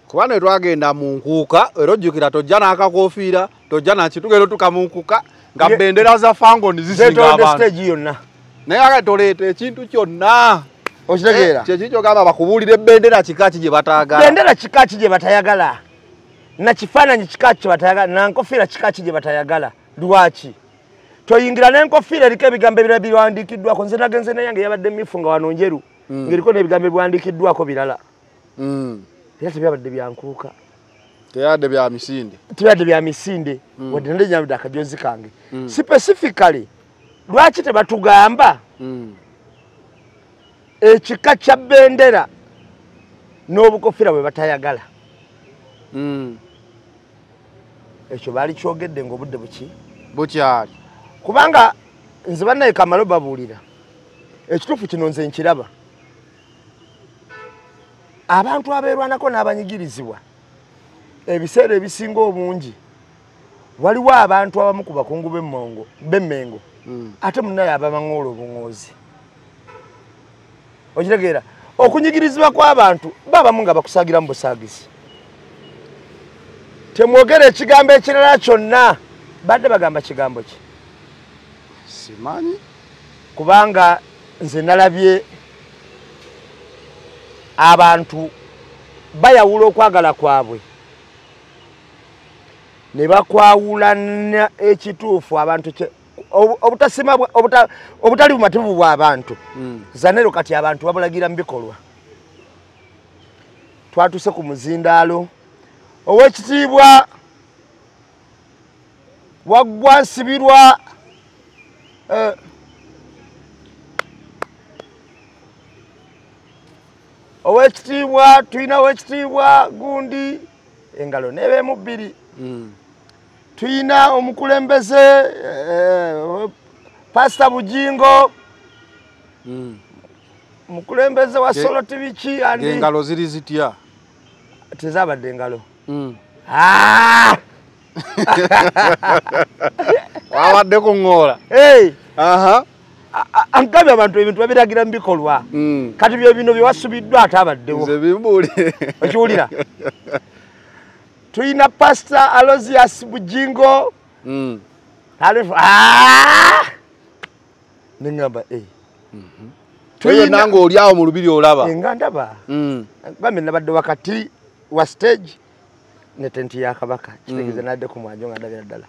kuba ne twagenda mu nkuuka era ojjukira tojja n'akakofiira tojja nakitugero tukamunkuka nga bendera za fangoni zisinga abantu stage yonna naye ate toleeta ekintu kyonna okitegeera kyekikyo gamba bakubuulira bendera kika ki gye bataagala bendera kika ki gye batayagala na kifaananyi kika ki batayagala na nkofiira kika ki gye batayagala lwaki toyingira n'enkofiira eriko ebigambo ebirala biwandiikiddwako nze nagenze nayange yabadde mifu nga wano njeru ng'eriko n'ebigambo ebiwandiikiddwako birala era tebyabadde byankuuka teyabadde bya misinde wadde nali nyambadde akajozi kange specifically lwaki tebatugamba ekika kya bendera n'obukofiira bwe batayagala ekyo baali kyogedde ng'obudde bukyali kubanga nze bannaye kamalo babuulira ekituufu kino nze nkiraba abantu abeerwanako n'abanyigirizibwa ebiseera ebisinga obungi waliwo abantu abamu ku bakungu b'emmengo ate munnaye ababaŋoola obuŋoozi okitegeera okunyigirizibwa kw'abantu baabamu nga bakusagira mu busaagizi temwogera ekigambo ekirala kyonna badde bagamba kigambo ki simanyi kubanga nze nalabye abantu bayawula okwagala kwabwe ne bakwawulana ekituufu abantu obutali bumativu bw'abantu zanero kati abantu babulagira mu bikolwa twatuse ku muzindaalo ow'ekitiibwa waggwa nsibirwa ow'ekitiibwa tulina ow'ekitiibwa gundi engalo n'ebeemu bbiri tuyina omukulembeze Pastor Bujingo mukulembeze wa Solo TV ki andi engalo ziri zitya tezabadde engalo wabadde kuŋŋoola ankabye abantu ebintu babiragira mu bikolwa kati byo bino bye wasubiddwa ate abaddewo okiwulira tuyina Pastor Aloysius Bujingo neŋŋamba tuyina nga oli awo mu lubiri olaba nga ndaba gambe nabadde wakati wa stage ne tenti ya Kabaka kitegeeza nadde ku mwanjo nga ndabira ddala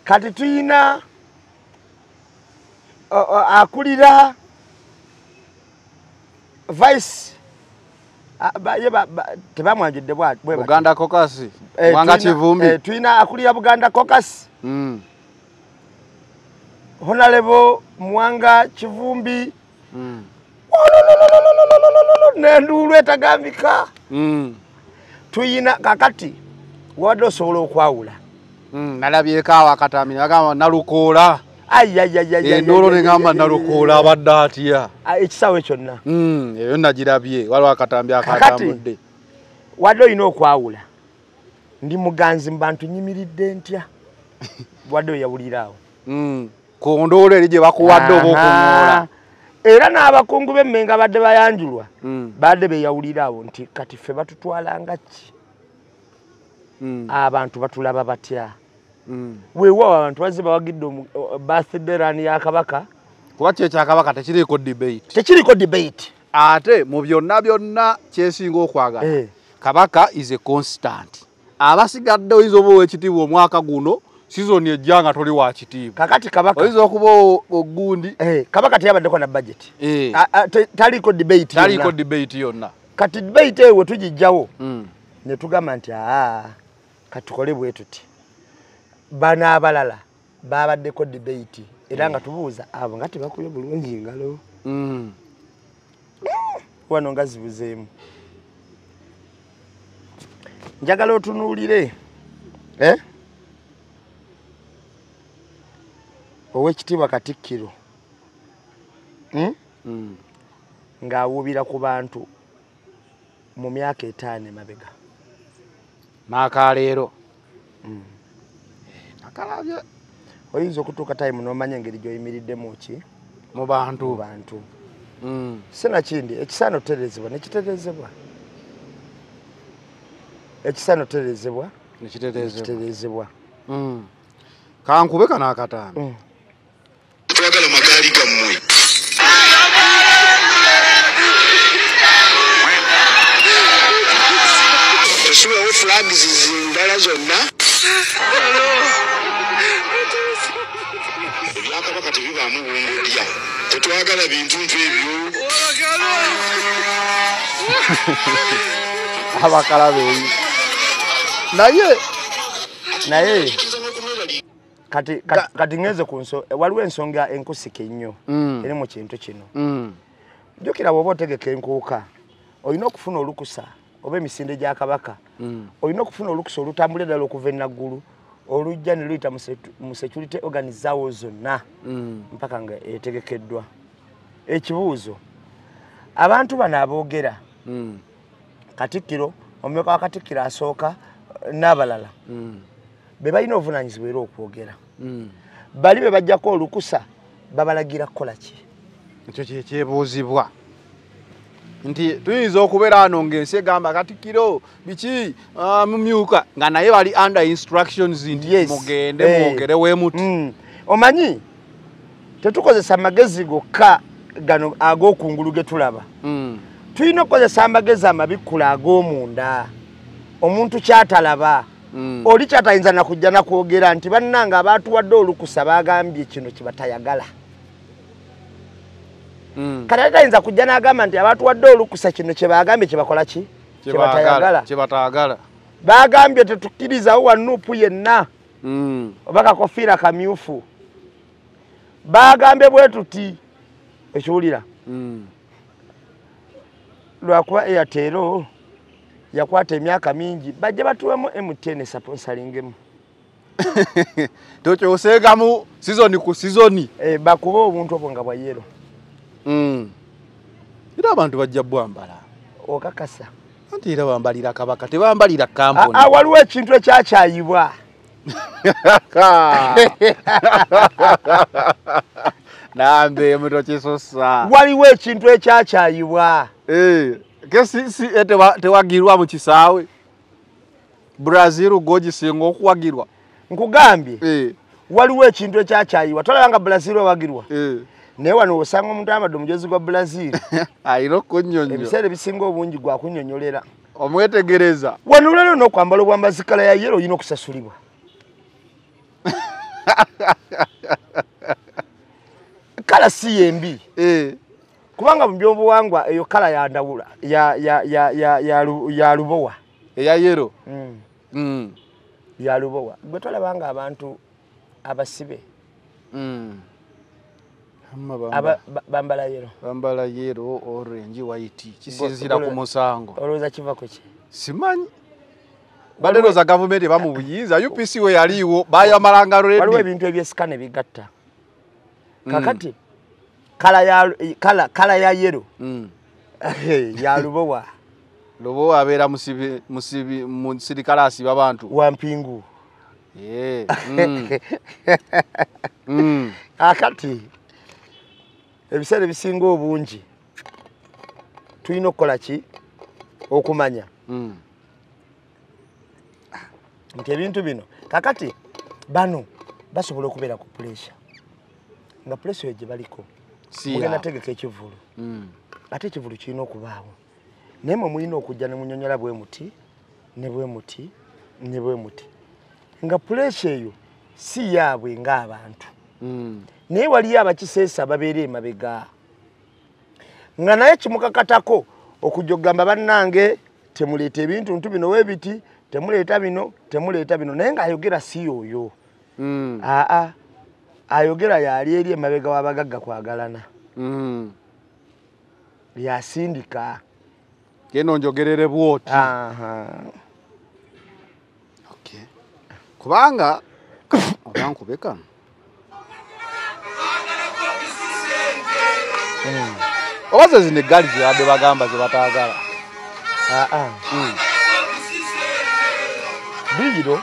kati tuyina akulira vice tebamwanjudde Buganda Caucus Mwanga Kivumbi tuyina akulira Buganda Caucus Honorable Mwanga Kivumbi nenduulu etagambika tuyina kakati wadde osobola okwawula nalabyeko awo akatambi agamba Nalukoola endoolo negamba Nalukoola abadde atya ekisawe kyonna eyo nagirabye waliwo akatambi akatambudde wadde olina okwawula ndi muganzi mu bantu nyimiridde ntya wadde oyawuliraawo ku ndoolo eri gye bakuwadde oba okuŋŋoola era n'abakungu b'emmenga badde bayanjulwa badde beyawuliraawo nti kati ffe batutwalanga ki abantu batulaba batya weewaawo abantu bazze bawagidde birthday run ya Kabaka kuba kyekyakabaka tekiriiko debate ate mu byonna byonna kyesinga okwagala Kabaka is a constant abasigadde oyinza oba ow'ekitiibwa omwaka guno season ejjanga toli wa kitiibwa. Kakati kabaka oyinza okuba ogundi kabaka teyabaddeko na budget. Taliko debate yonna. Kati debate ewe tugijjawo ne tugamba nti katukole bwe tuti. Bana abalala babaddeko debate era nga tubuuza abo nga tebakubye bulungi ngalo. Wano nga zibuzeemu. Njagala otunuulire Owekitiibwa Katikkiro ng'awuubira ku bantu mu myaka 5 emabega. N'akaleero nakalabye. Oyinza okutuuka time n'omanya engeri gy'oyimiriddemu ki mu bantu. Sinakindi ekisaano terezebwa nekiterezebwa. Ekisaano terezebwa nekiterezebwa. Kankube kana akataano. Twagala magaali gammwe. Tusibawo flags zindala zonna. Ebyakabaka tebibaamu bungudya. Tetwagala bintu ebyo. Abakalabe. Naye kati ngeze kunso waliwo ensonga enkusike nnyo eri mu kintu kino. Jjukira bw'oba otegeka enkuuka olina okufuna olukusa oba emisinde gya kabaka. Olina okufuna olukusa olutambulira ddala okuva enaggulu olujja ne luyita mu security organizawo zonna mpaka nga etegekeddwa. Ekibuuzo abantu bano aboogera Katikkiro omumyuka wa Katikkiro asooka n'abalala be balina obuvunaanyizibwa era okwogera. Bali be bajjako olukusa babalagira kukola ki? Ekyo kyekyebuuzibwa nti tuyinza okubeera wano ng'ensi egamba Katikkiro biki mumyuka nga naye bali under instructions nti mugende mwogere weemuti. Omanyi tetukozesa amagezi gokka gano ag'okungulu ge tulaba. Tulina okukozesa amagezi amabikkula ag'omunda omuntu kyatalaba. Oli kyatayinza nakujja nakwogera nti bannanga abaatuwadde olukusa bagambye kino kibatayagala. Kati tayinza kujja n'agamba nti abaatuwadde olukusa kino kye bagambye kibakola ki? Kibatayagala. Bagambye tetukkirizawo wanuupu yenna oba kakofiira kamyufu. Bagambye bwe tuti ekiwulira. Lwakuba Airtel yakwata emyaka mingi bajja batuwemu MTN sponsoringemu. Tokyoseegamu season ku season. Bakuba obuntu obwo nga bwa yero. Era abantu bajja bwambala. Okakasa. Anti era bambalira kabaka tebambalira kampuni. Waliwo ekintu ekyakyayibwa. Nambe muto kisosa. Waliwo ekintu ekyakyayibwa. Kesi tewagirwa mu kisaawe. Brazil gogisinga okuwagirwa. Nkugambye. Waliwo ekintu ekyakyayibwa. Tolaba nga Brazil wagirwa. Naye wano osanga omuntu amadde omujozi gwa Brazil. Ayina okunyonyo. Ebiseera ebisinga obungi gwa kunnyonnyolera. Omwetegereza. Wano lero n'okwambala obwambazi kala ya yero olina okusasulibwa. Kala si yembi. Kubanga mu byobuwangwa eyo kala ya ndawula ya lubowa. Eya yero. Ya lubowa. Gwe tolabanga abantu abasibe. Bambala yero. Bambala yero, orange, white. Kisinzira ku musango. Olowooza kiva ku ki? Simanyi. Balero za government bamu buyinza UPC we yaliwo bayamalanga ready. Waliwo ebintu ebyesikane bigatta. Kakati kala ya yero. Ya lubowa. Lubowa abeera musirikale asiba abantu. Wampingu. Akati ebiseera ebisinga obungi tulina okukola ki okumanya nti ebintu bino kakati bano basobola okubeera ku pressure nga pressure gye baliko mugenda tegeka ekivulu ate ekivulu kirina okubaawo naye mwe mulina okujja ne munyonyola bwe muti ne bwe muti ne bwe muti nga pressure eyo si yaabwe ng'abantu naye waliyo abakiseesa ababeera emabega nga naye kimukakatako okujja okugamba bannange temuleeta ebintu ntu bino weebiti temuleeta bino naye ng'ayogera si oyo ayogera yali eri emabega w'abagagga kwagalana yasindika geno njogerere bwoti kubanga obankubeka obaze zino eggaali zibadde bagamba ze bataagala Duyiro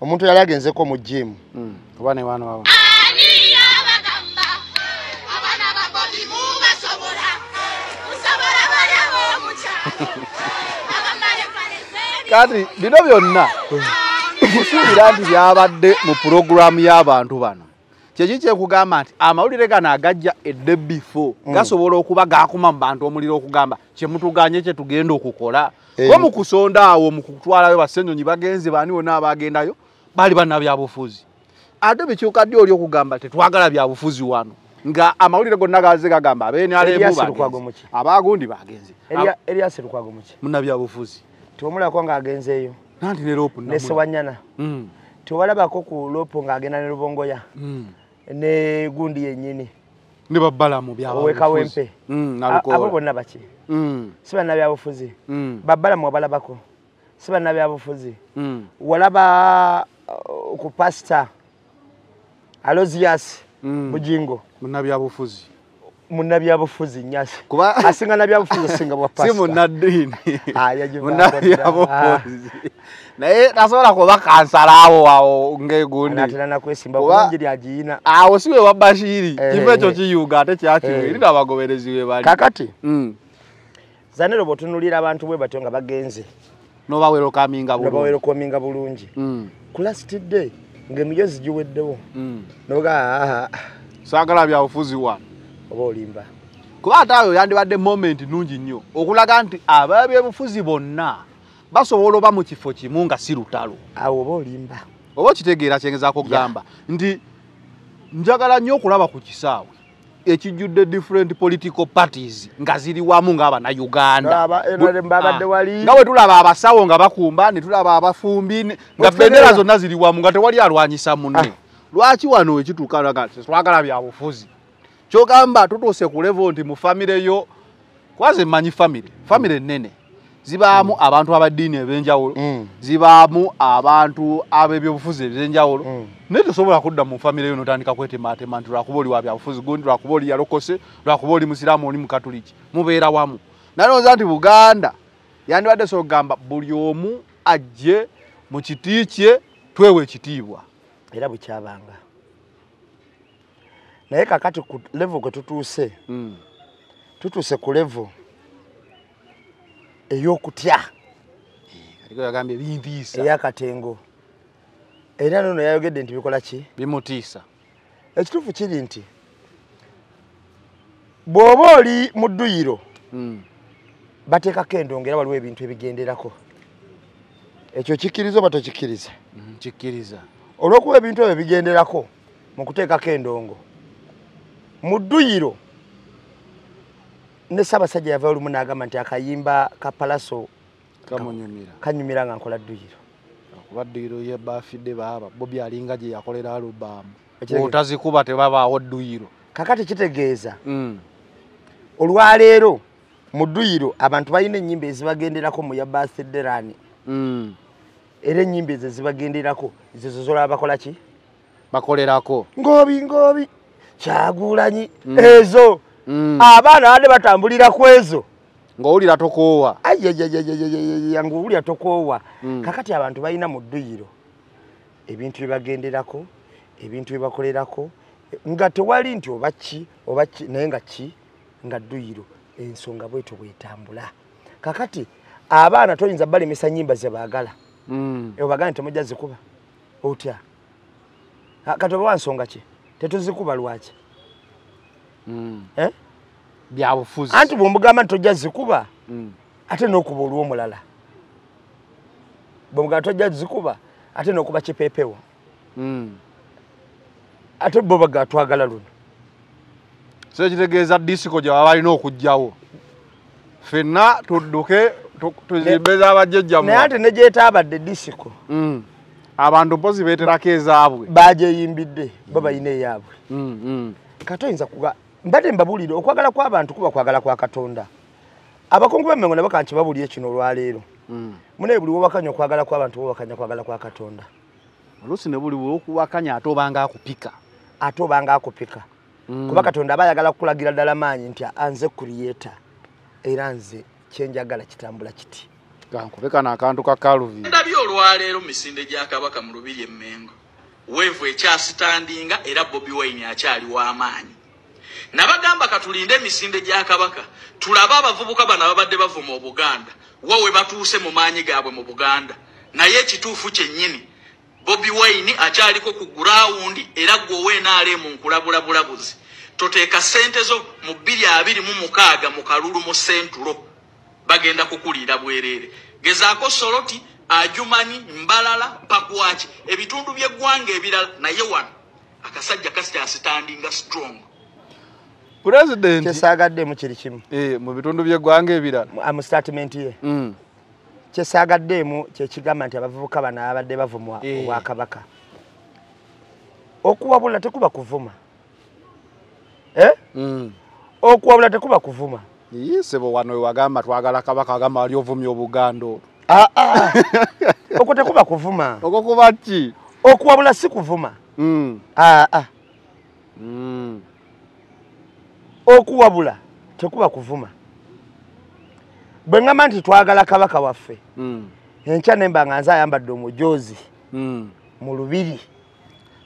omuntu yali agenzeko mu jimu oba ne baana baba kati bino byonna kusuubira nti byabadde mu puroguramu y'abantu bano kyeki kyekugamba nti amawulire gano agajja edde before gasobola okuba gaakuma mu bantu omuliro okugamba kyemutuganye kye tugenda okukola ko mu kusonda awo mu kutwalayo bassenyonyi bagenze baani wonna abagendayo baali bannabyabufuzi ate bikyuka ddi oli okugamba tetwagala byabufuzi wano nga amawulire gonna gaze gagamba abenealeemu abagundi bagenze Elias Lukwago muki munnabyabufuzi tiwamulako ng'agenzeeyo nanti ne lopu ne Sewanyana tiwalabako ku lopu ng'agenda ne Lubongoya ne gundi yennyini ne babbalamu byawempe abo bonna baki si bannabyabufuzi babbalamu wabalabako si bannabyabufuzi walaba ku pasita Alozias Bujingo munnabyabufuzi Nyasi asinga nabyabufuzi asinga bwa pasita si munnaddiini munnabyabufuzi naye tasobola kuba kansalawo awo ng'egundi atera nakwesimba bulungi lyagiyina awo si we wa Bashiri kifo ekyo kiyuga ate kyakiwe eri n'abagoberezi be bali kakati zanero botunulira abantu bwe batyo nga bagenze n'obawero kaminga bulungi ku last day ng'emiyezi giweddewo noga saagala byabufuzi wano oba olimba kuba ate ayo yandibadde moment nungi nnyo okulaga nti ababyebufuzi bonna basobola oba mu kifo kimu nga si lutalo awo oba olimba oba okitegeera kyengezaako okugamba nti njagala nnyo okulaba ku kisaawe ekijjudde different political parties nga ziri wamu ng'Abannayuganda nga bwe tulaba abasawo nga bakumba ne tulaba abafumbi nga bendera zonna ziri wamu nga tewali alwanyisa munne lwaki wano ekituuka twagala byabufuzi kyogamba tutuuse ku level nti mu famire yo kwaze mmanyi famire nnene zibaamu abantu abaddiini eb'enjawulo zibaamu abantu ab'ebyobufuzi eb'enjawulo naye tosobola kudda mu famire yo notandika kwetemaatema nti lwakuba oli wa byabufuzi gundi lwakuba oli yalokose lwakuba oli musiraamu oli mukatuliki mubeera wamu nalowooza nti Buganda yandibadde so okugamba buli omu ajje mu kiti kye twewe ekitiibwa era bukyabanga naye kakati ku level kwe tutuuse ku level ey'okutya aliko yagambye bintiisa ey'akatengo era nono yayogedde nti bikola ki bimutiisa ekituufu kiri nti bw'oba oli mu dduyiro bateekako endongo era waliwo ebintu ebigenderako ekyo kikkiriza oba tokikkiriza kikkiriza olw'okuba ebintu ebyo bigenderako mu kuteekako endongo mu dduyiro ne Ssaabasajja yava olumu n'agamba nti akayimba ka Palaso kanyumira nga nkola dduyiro okuba dduyiro ye baafidde baaba Bobi alinga gye yakolera alubaamu otazikuba tebabaawo dduyiro kakati kitegeeza olwaleero mu dduyiro abantu balina ennyimba ezibagenderako mu ya birthday run era ennyimba ezo zibagenderako ezo zolaba bakola ki bakolerako ngoobi Kyagulanyi ezo abaana bade batambulira ku ezo ng'owulira tokoowa ng'owulira tokoowa kakati abantu balina mu dduyiro ebintu byebagenderako ebintu byebakolerako nga tewali nti oba ki naye nga ki nga dduyiro ensonga bwetyo bwetambula kakati abaana toyinza balemesa nnyimba ze baagala ebagala nti temujja zikuba otya kati oba wansonga ki tetuzikuba lwaki byabufuzi anti bw'omugamba nti tojja zikuba ate n'okuba olw'omulala bw'omugamba tojja zikuba ate n'okuba kipeepewo ate bo bagatwagala luno so kitegeeza disiko gye baba balina okugjawo ffenna tudduke tuzibeza abajjajja naye ate ne gyetaabadde disiko abantu mpozi beeterako ezaabwe bagyeyimbidde bo balina eyaabwe kati oyinza kuga mbadde mbabuulire okwagala kw'abantu kuba kwagala kwa Katonda abakungu b'emmengo nabo kanti babuulire kino olwaleero munaye buli wobakanya okwagala kw'abantu bobakanya kwagala kwa Katonda oluusi ne buli wokuwakanya ate obanga akupika kuba Katonda aba ayagala kukulagira ddala maanyi nti anze creator era nze kyenjagala kitambula kiti kankube kana akantu ka Calvin ndabyo olwaleero misinde gya Kabaka mu Lubiri Emmengo weevu ekyasitandinga era Bobi Wine akyali w'amaanyi nabagamba katulinde emisinde gya Kabaka tulaba abavubuka bano ababadde bavuma Obuganda wawe batuuse mu maanyi gaabwe mu Buganda naye ekituufu kyennyini Bobi Wine akyaliko ku ground era gwowe naale mu nkulabula bulabuzi toteeka sente zo mu 226 mu Kalulu mu Centro bagenda kukuliira bwerere gezaako Soroti Ajumani Mbalala Pakwachi ebitundu by'eggwanga ebirala naye wano akasajja standinga strong President kyesagadde mu kiri kimu mu bitundu by'eggwanga ebirala mu statement ye kyesaagaddemu kyekigamba nti abavubuka bano abadde bavumwa Obwakabaka okuwabula tekuba kuvuma okuwabula tekuba kuvuma sebo wano wagamba twagala Kabaka agamba ali ovumya Obuganda okwo tekuba kuvuma okwo kuba ki okuwabula si kuvuma okuwabula tekuba kuvuma bwe ngamba nti twagala Kabaka waffe enkya nemba nga nze ayambadde omujoozi mu Lubiri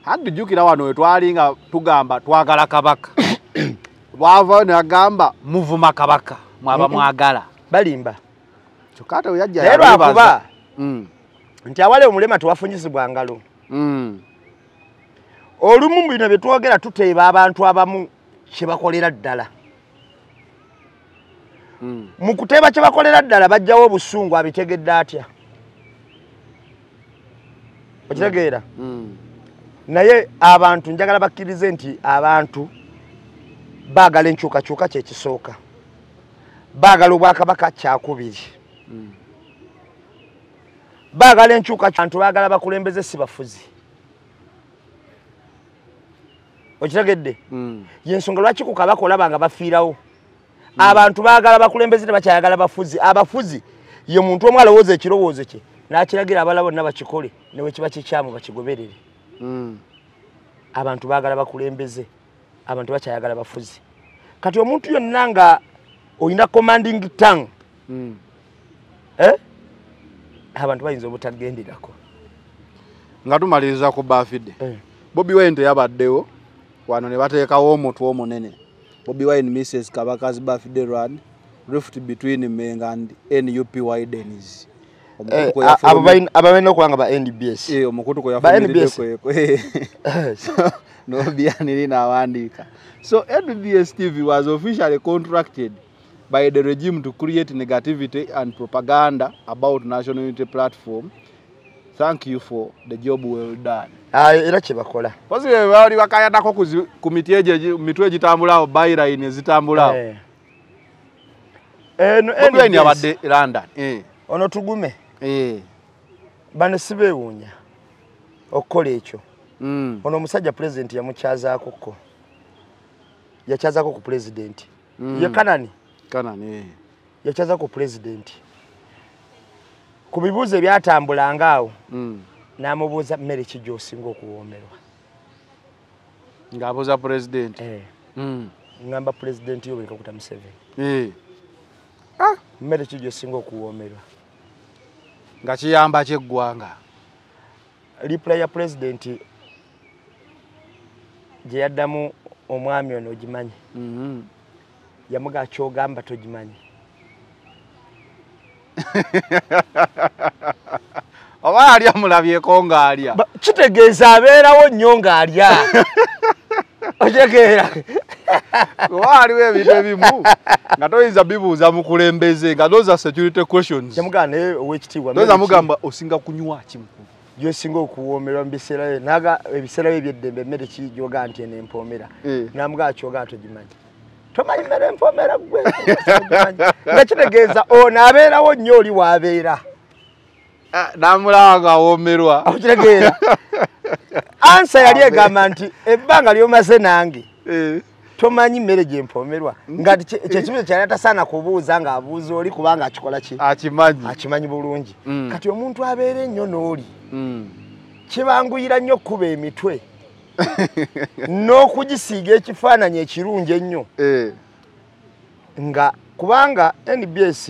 handijukira wano wetwalinga tugamba twagala Kabaka bwava nagamba muvuma Kabaka mwaba mwagala balimba kyokata yajja naye lwakuba nti awale omulema tewafunyisibwa ngalo olumu bino bye twogera tuteeba abantu abamu kye bakolera ddala mu kuteeba kye bakolera ddala bajjawo obusungu abitegedde atya okitegeera naye abantu njagala bakkirize nti abantu baagala enkyukakyuka kyekisooka baagala Obwakabaka kyakubiri baagala enkyuka abantu baagala bakulembeze si bafuzi okitegedde yensonga lwaki ku Kabaka olaba nga bafiirawo abantu baagala bakulembeze tebakyayagala bafuzi abafuzi ye muntu omu alowooza ekirowoozo kye n'akiragira abala bonna bakikole ne bwe kiba kikyamu bakigoberere abantu baagala bakulembeze abantu bakyayagala bafuzi kati omuntu yonna nga oyina commanding tongue abantu bayinza obutagenderako nga tumaliriza ku Bafide Bobi Wine teyabaddewo wano ne bateekawo omutwe omunene Bobi Wine Mrs. Kabaka's birthday run rift between Menga and NUP Widenis ababalina okuba nga ba NBS omukutu kwe yafumirideko no bianiri nawandiika so NBS TV was officially contracted by the regime to create negativity and propaganda about National Unity Platform. Thank you for the job well done. Era kye bakola. Posibe bali bakayandako ku mitwe egitambulawo byline ezitambulawo. No NBS abadde London. Ono tugume. Bano sibeewuunya okukola ekyo. Ono omusajja president yamukyazaako ko. Yakyazaako ku president. Ye Kanani. Yakyaza ku president ku bibuuzo ebyatambulanga awo n'amubuuza mmere ki gy'osinga okuwoomerwa ng'abuuza president ngamba president Yoweri Kaguta Museveni mmere ki gy'osinga okuwoomerwa nga kiyamba ky'eggwanga reply ya president gye yaddamu omwami ono ogimanyi yamuga kyogamba togimanyi oba alya mulabyeko ng'alya kitegeeza abeerawo nnyo ng'alya otegeera oba aliwo ebintu ebimu nga toyinza bibuuza mukulembeze nga those are security questions yamugaa naye owekitiibwa toyinza mugamba osinga kunywa ki gyosinga okuwoomerwa mu biseera bye naga ebiseera bye ebyeddembe emmere kijoga nti eno empoomera namuga akyoga togimanyi tomanyi mmere empoomera gwe nga kitegeeza ono abeerawo nnyo oli waabeera namulaba ng'awoomerwa okitegeera ansa yali egamba nti ebbanga lyomaze nange tomanyi mmere gyempoomerwa nga kyekibuzo kyali atasaana kubuuza ng'abuuza oli kubanga akikola ki akimanyi bulungi kati omuntu abeera ennyo n'oli kibanguyira nnyo okkuba emitwe n'okugisiiga ekifaananyi ekirungi ennyo nga kubanga NBS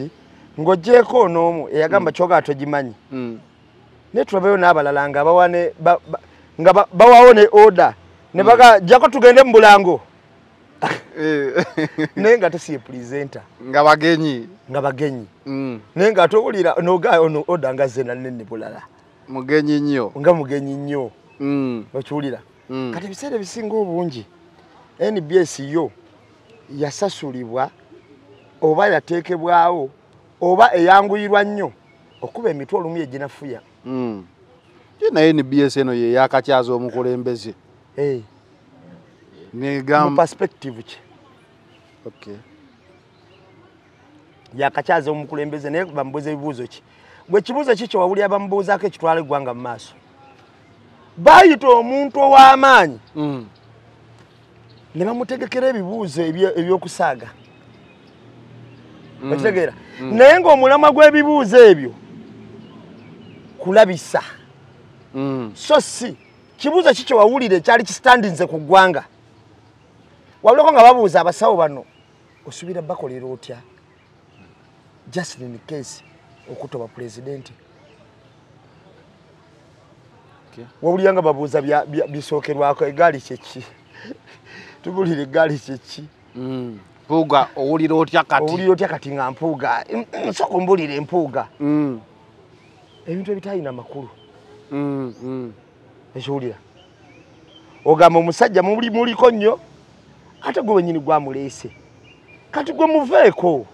ng'oggyeko n'omu eyagamba kyoga togimanyi naye tulabayo n'abalala nga nga bawawo ne order ne baga jjako tugende mu bulango naye nga tesiye presenter nga bagenyi naye nga towulira noga ono order nga zena nene bulala mugenyi nnyo nga mugenyi nnyo okiwulira kati ebiseera ebisinga obungi NBS yo yasasulibwa oba yateekebwawo oba eyanguyirwa nnyo okuba emitwe olumu yeginafuya naye NBS eno ye yakakyaza omukulembeze mu perspective ki yakakyaza omukulembeze naye bamubuuza ebibuuzo ki gwe kibuuzo ki kyewawulira bamubuuzaako ekitwala eggwanga mu maaso bayita omuntu ow'amaanyi ne bamutegekera ebibuuzo ebyokusaaga okitegeera naye ng'omulamwa gw'ebibuuzo ebyo kulabisa so si kibuuzo ki kyewawulira ekyali kisitandinze ku ggwanga wabulako nga babuuza abasawo bano osuubira bakolera otya just in case okutoba pulezidenti wawulira nga babuuza bisookerwako egaali kyeki tubulire egaali kyeki mpuuga owulira otya kati nga mpuuga nsooka ombulire empuuga ebintu ebitalina makulu ekiwulira ogamba omusajja muliko nnyo ate gwe wenyini gwamuleese kati gwe muveeko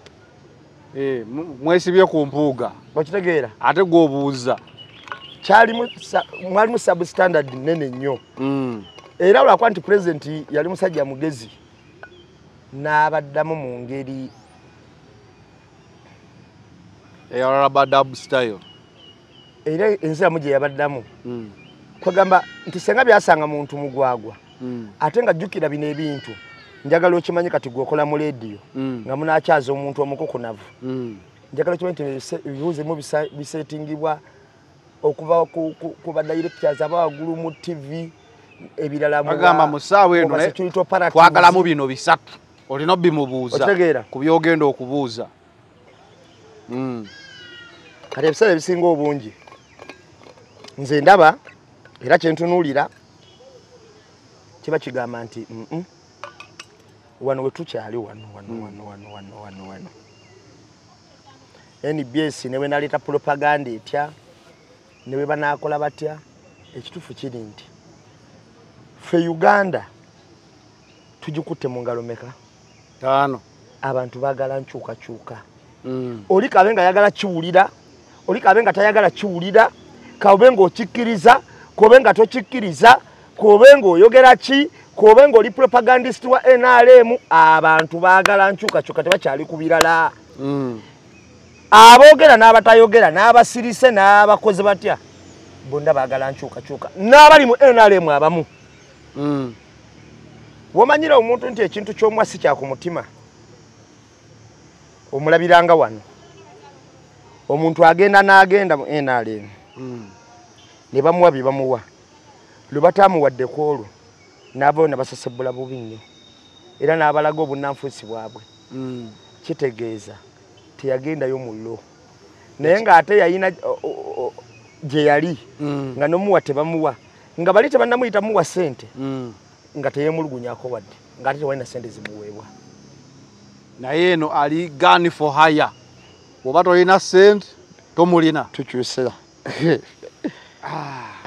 mwesibye ku mpuuga okitegeera ate gwobuuza mwalimu substandard nene nnyo era olwakuba nti pulezidenti yali musajja mugezi n'abaddamu mu ngeri eyalabaddamu style era enziramu gye yabaddamu kwegamba nti senga byasanga muntu mugwagwa ate nga jjukira bino ebintu njagala okimanyi kati gweokola mu leediyo nga munaakyaza omuntu omukukunavu njagala okimanyi nti ebibuuzo ebimu bisetingibwa okuva ku badirectors abawaggulu mu TV ebirala agamba mu ssaawa eno twagalamu bino bisatu olina bimubuuza ku byogenda okubuuza kati ebiseera ebisinga obungi nze ndaba era kyentunuulira kiba kigamba nti wano wetukyali wano NBS ne bwe naleeta propaganda etya ne bwe banaakola batya ekituufu kiri nti ffe Uganda tugikutte mu ngalo meka 5 abantu baagala nkyukakyuka oli kabe nga yagala kiwulira oli kabe nga tayagala kiwulira kabe nga okikkiriza kobe nga tokikkiriza kobe nga oyogera ki kobe nga oli propagandist wa NRM abantu baagala nkyukakyuka tebakyali ku birala aboogera n'abatayogera n'abasirise n'abakozi batya bonna baagala nkyukakyuka n'abali mu NRM abamu wamanyira omuntu nti ekintu ky'omwasi kya ku mutima omulabiranga wano omuntu agenda n'agenda mu NRM ne bamuwa bye bamuwa lwe bataamuwadde ku olwo n'abayo ne basesebbula bubi nnyo era n'abalaga obunnanfuusi bwabwe kitegeeza teyagendayo mu llo naye ng'ate yayina gye yali nga n'omuwa tebamuwa nga bali tebannamuyita muwa ssente nga teyeemulugunyako wadde ng'ate tewalina ssente zimuweebwa naye eno ali gun for hire oba tolina ssente tomulina tukyusira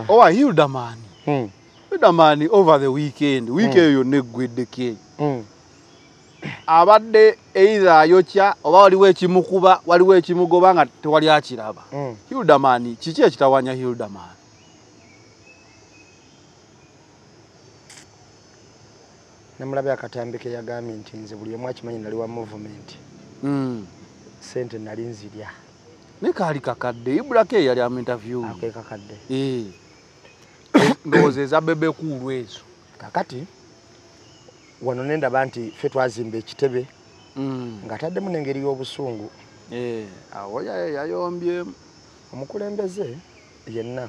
owa Hildaman Hildaman over the weekend yonna eggweddeko abadde either ayokya oba waliwo ekimukuba waliwo ekimugoba nga tewali akiraba Hildaman kiki ekitawanya Hildaman namulabye akatambike yagambye nti nze buli omu akimanyi nali wa movement sente nali nzirya ne kaali kakadde Ibrake yali am interview akwe kakadde ndowooza eza bebe kuulu ezo kakati wano nendaba nti ffe twazimba ekitebe ng'ataddemu n'engeri y'obusungu awo yayombyemu omukulembeze yenna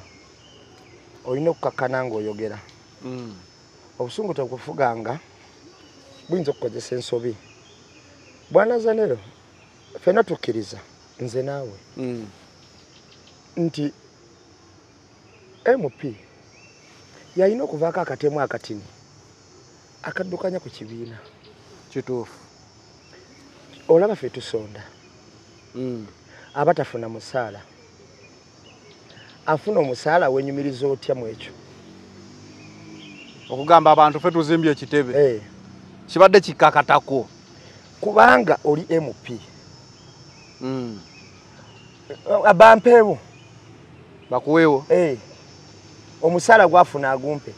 olina okukakkana ng'oyogera obusungu tekufuganga buyinza okukozesa ensobi bwana Zanero ffenna tukkiriza nze naawe nti MP yalina okuvaako akatemu akatini akaddukanya ku kibiina kituufu olaba ffe tusonda abatafuna musaala afuna omusaala wenyumiriza otya mu ekyo okugamba abantu ffe tuzimbye ekitebe kibadde kikakatako kubanga oli MP abampeewo bakuweewo omusaala gwafuna agumpe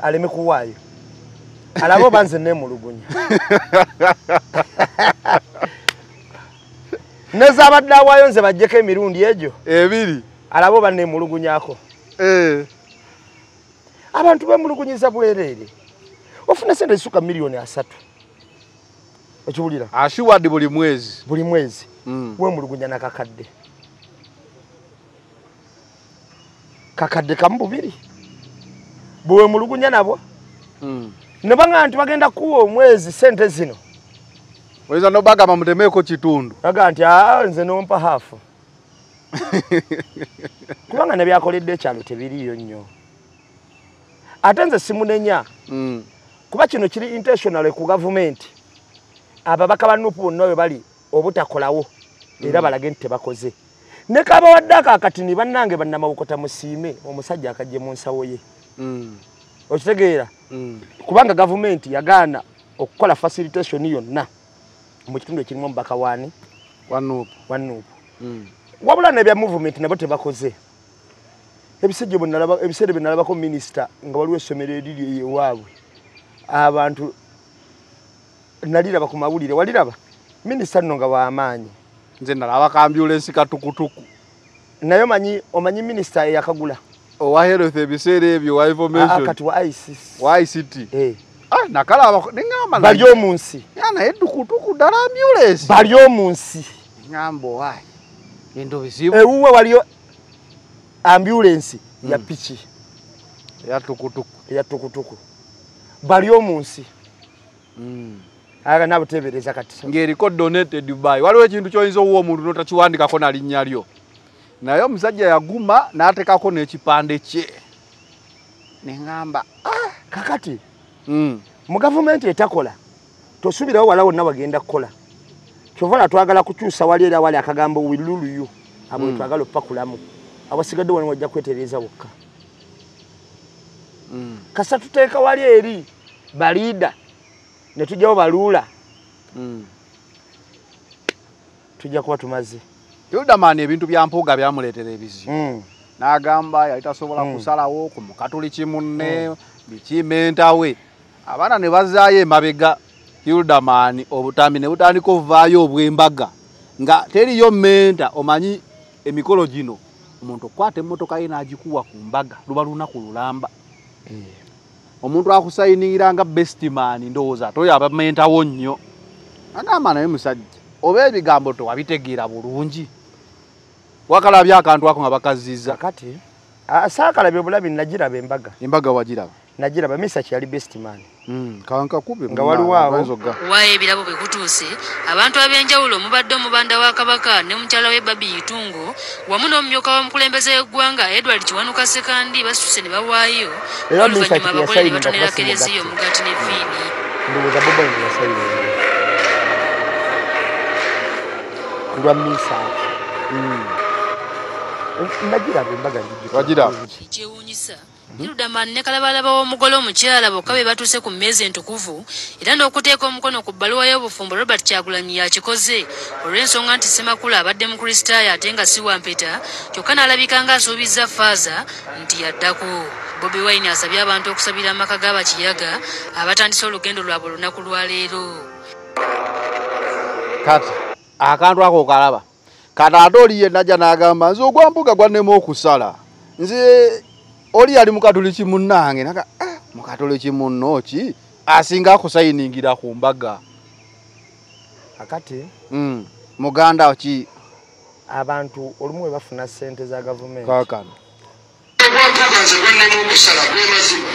aleme kuwaayo alabo banze nemulugunya nezabadde awaayo nze bajjeko emirundi egyo ebiri alabo bannemulugunyako abantu bemulugunyiza bwereere ofuna sente zisuka $3,000,000 okiwulira assured buli mwezi wemulugunya nakakadde kakadde kamu bubiri bwe mulugunya nabwo nebanga nti bagenda kuwa omwezi sente zino oyinza nobagamba mutemeeko kitundu baga nti nze nompa hafu kubanga nebyakoledde ekyalo tebiriyo nnyo ate nze simunenya kuba kino kiri intentional ku gavumenti ababaka ba NUP bonna we bali obutakolawo era balage nti tebakoze ne kaba waddaka akatini bannange bannamawokota musiime omusajja akajje mu nsawo ye okitegeera kubanga gavumenti yagaana okukola facilitation yonna mu kitundu ekirimu omubaka wani wa NUP wabula nebya movement nabo tebakoze ebiseera bye nalabako minisita nga waliwo essomero eriri ewaabwe abantu naliraba ku mawulire waliraba minisita nno nga w'amaanyi nze nalaba ambulance katukutuku naye omanyi minisita eyakagula owa health ebiseera ebyo wa information kati wa ICT nakalaba nengamba bali omu nsi naye tukutuku ddala ambulance bali omu nsi ngamba wayi ento bizibu ewuwe waliyo ambulance ya piki ya tukutuku bali omu nsi aga nabutebereza kati ng'eriko donated Dubai waliwo ekintu kyoyinza owa omuntu notakiwandikako na linnya lyo naye omusajja yaguma n'ateekako n'ekipande kye nengamba kakati mu gavumenti etakola tosubirawo wala wonna wagenda kukola kyovala twagala kukyusa wali era wali akagambo wiluluyu abo twagala opakulamu abasigadde wano wajja kwetereza wokka kasa tuteeka wali eri balida ne tujjawo baluula tujja kuba tumaze Yudamani ebintu bya mpuga byamuleetera ebizibu n'agamba yali tasobola kusalawo ku mukatoliki munne bikimenta we abaana ne bazaayo emabega Yudamani obutambi ne butandika ovaayo obw'embaga nga teriyo menta omanyi emikolo gino omuntu okwata emmotoka ye n'agikuwa ku mbaga luba lunaku lulamba omuntu akusayinira nga best man ndowooza toyo abamentawo nnyo agamba naye musajja oba ebigambo tewabitegeera bulungi wakalabya akantu ako nga bakaziza kati saakalabye obulabi nagiraba embaga wagiraba nagiraba misa kyali best man kankakube nga waliwo waayo ebirabo bwe kutuuse abantu ab'enjawulo mubadde omubanda wa Kabaka ne mukyala we Babi Itungo wamu n'omumyuka w'omukulembeze w'eggwanga Edward Kiwanuka Sekandi basuse ne bawaayo oluvannyuma abagole ne batonera Kereziya Omugati ne Viini ndowooza boba nti yasayire kulwa misa nagiraba embaga ekyewuunyisa Hirudaman ne kalabalaba w'omugole omukyala bokka be batuuse ku mmeezi entukuvu era n'okuteeka omukono ku bbaluwa y'obufumbo Robert Kyagulanyi yakikoze olw'ensonga nti Ssemakula abadde mukristaayo ate nga si wampeta kyokka n'alabika ng'asuubizza faaza nti yaddako. Bobi Wine asabye abantu okusabira amaka g'abakiyaga abatandise olugendo lwabwe olunaku lwa leero. Kati akantu ako kalaba kati ate oli yenna ajja n'agamba nze ogwambuga gwannema okusala nze oli yali mukatoliki munnange naga mukatoliki munno ki asinga akusayiningira ku mbaga akati muganda ki abantu olumu we bafuna ssente za gavumenti kaakano ogwambuga nze gwannema okusala gwe mazima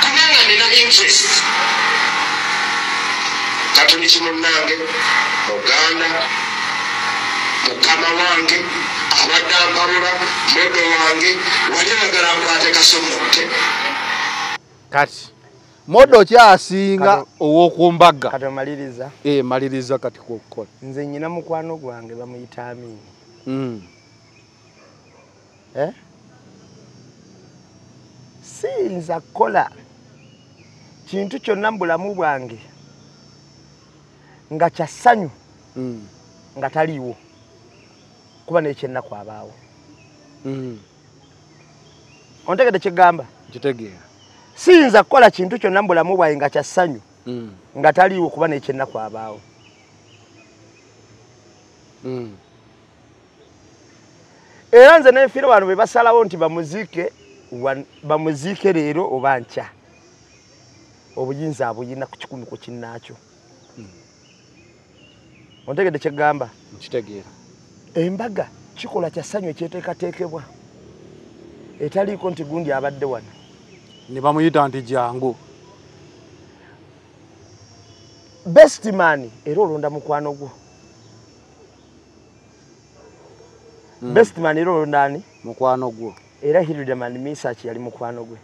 kubanga nina interest katoliki munnange muganda mukama wange abadde ampabula modo wange wali ayagala nkwate kasomote kati modo kyasinga ow'okumbaga kati omaliriza maliriza kati kukola nze nnyina mukwano gwange bamuyita Amini siyinza kukola kintu kyonna mu bulamu bwange nga kya ssanyu nga taliiwo kuba n'ekyennaku abaawo ontegedde kyegamba kitegeera siyinza kukola kintu kyonna mu bulamu bwange nga kya ssanyu nga taliiwo kuba n'ekyennaku abaawo era nze nefiira wano be basalawo nti bamuziike leero oba nkya obuyinza abuyina ku kikumi ku kinnaakyo ontegedde kyegamba nkitegeera embaga kikola kya ssanyu ekyeteekateekebwa etaliiko nti gundi abadde wano ne bamuyita nti jangu best man era olonda mukwano gwo best man era olonda ani mukwano gwo era Hildeman Misach yali mukwano gwe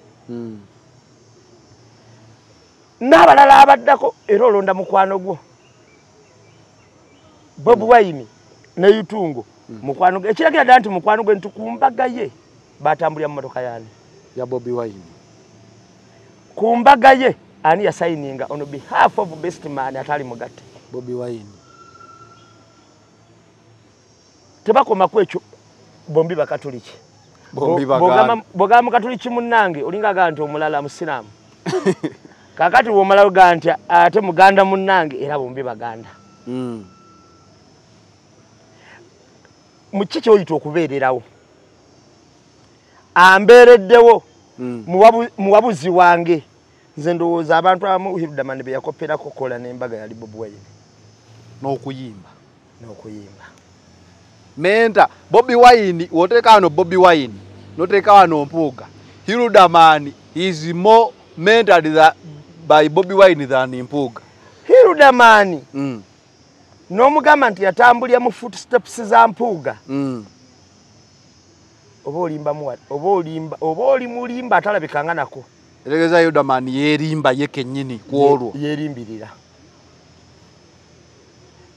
n'abalala abaddako era olonda mukwano gwo Bobi Wine ne Yutungo mukwano gwe ekiragira ddala nti mukwano gwe ntukumbaga ye batambulira mu motoka yani ya Bobi Wine kumbaga ye ani ya signinga on behalf of best man atali mugatte Bobi Wine tebakoma kwekyo bombi bakatoliki boga mukatoliki munnange olinga ganti omulala musiramu kakati womala ganti ate muganda munnange era bombi baganda mukiki oyita okubeererawo ambeereddewo muwabuzi wange nze ndowooza abantu abamu Hildeman be yakoperako kola n'embaga yali Bobi Wine n'okuyimba menta Bobi Wine woteeka wano Bobi Wine noteeka wano Mpuuga Hildeman is more mentored by Bobi Wine than Mpuuga Hildeman n'omugamba nti yatambulira mu footsteps za Mpuuga oba oli mulimba atalabikanga nako eregeza Hildeman yerimba ye kennyini kwolwo yerimbirira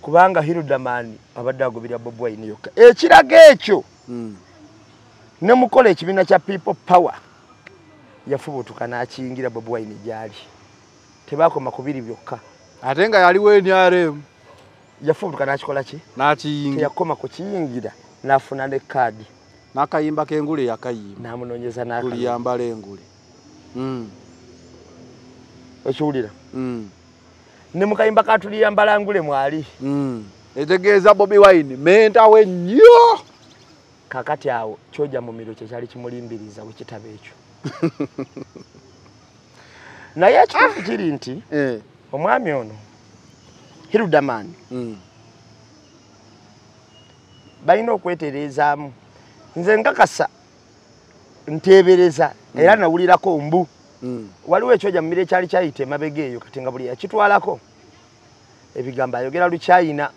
kubanga Hildeman abadde agobera Bobi Wine yokka ekiraga ekyo ne mukola ekibiina kya People Power yafubutuka n'akiyingira Bobi Wine gyali tebakoma kubiri byokka ate nga yaliwo NRM yafubutuka n'akikola ki n'akiyingira yakoma ku kiyingira n'afuna ne kaadi n'akayimba k'engule yakayimba n'amunoonyeza n'akayimba tuliyambala engule okiwulira ne mukayimba katuliyambala ngule mwali etegeeza Bobi Wine menta we nnyo kakati awo kyoja mu miro kyekyali kimulimbiriza wekitabo ekyo naye ekituufu kiri nti omwami ono Hildeman balina okwetereezaamu nze nkakasa nteebereza era nawulirako mbu waliwo ekyoja mu miro ekyali kyayita emabega eyo kati nga buli yakitwalako ebigambo ayogera Lukyayina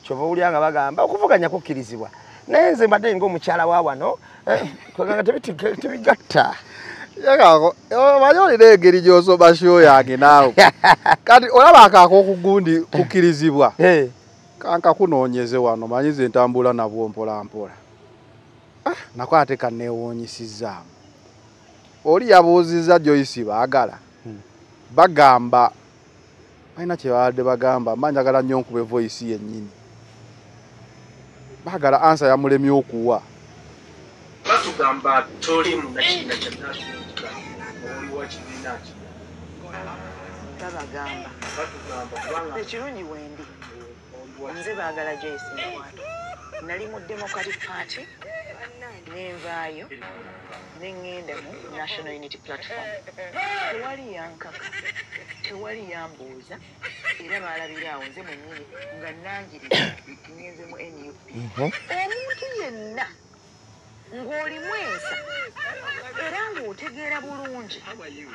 kyova owulira nga bagamba okuvuganya kukkirizibwa naye nze mbadde ng'omukyala wa wano kweganga tebigatta omanyi olina engeri gy'osoma show yange naawe kati olaba akaako okugundi kukkirizibwa kanka kunoonyeze wano manyi ze ntambula nabwo mpola mpola nakwate kanewonyisiza oli yabuuziza Joyce baagala bagamba aina kyebadde bagamba manjagala nnyo nkube voice yennyini baagala ansa yamulemye okuwa batugamba toli munakiina kyannatuuka oliwa kibiina ki tabagamba ekirungi wendi nze baagala Joyce Nkwata nali mu Democratic Party nenvaayo nengenda mu National Unity Platform tewali yankaka tewali yambuuza era baalabiraawo nze mwennyini nga nangiriza ngenze mu NUP omuntu yenna ng'olimu ensa era ng'otegeera bulungi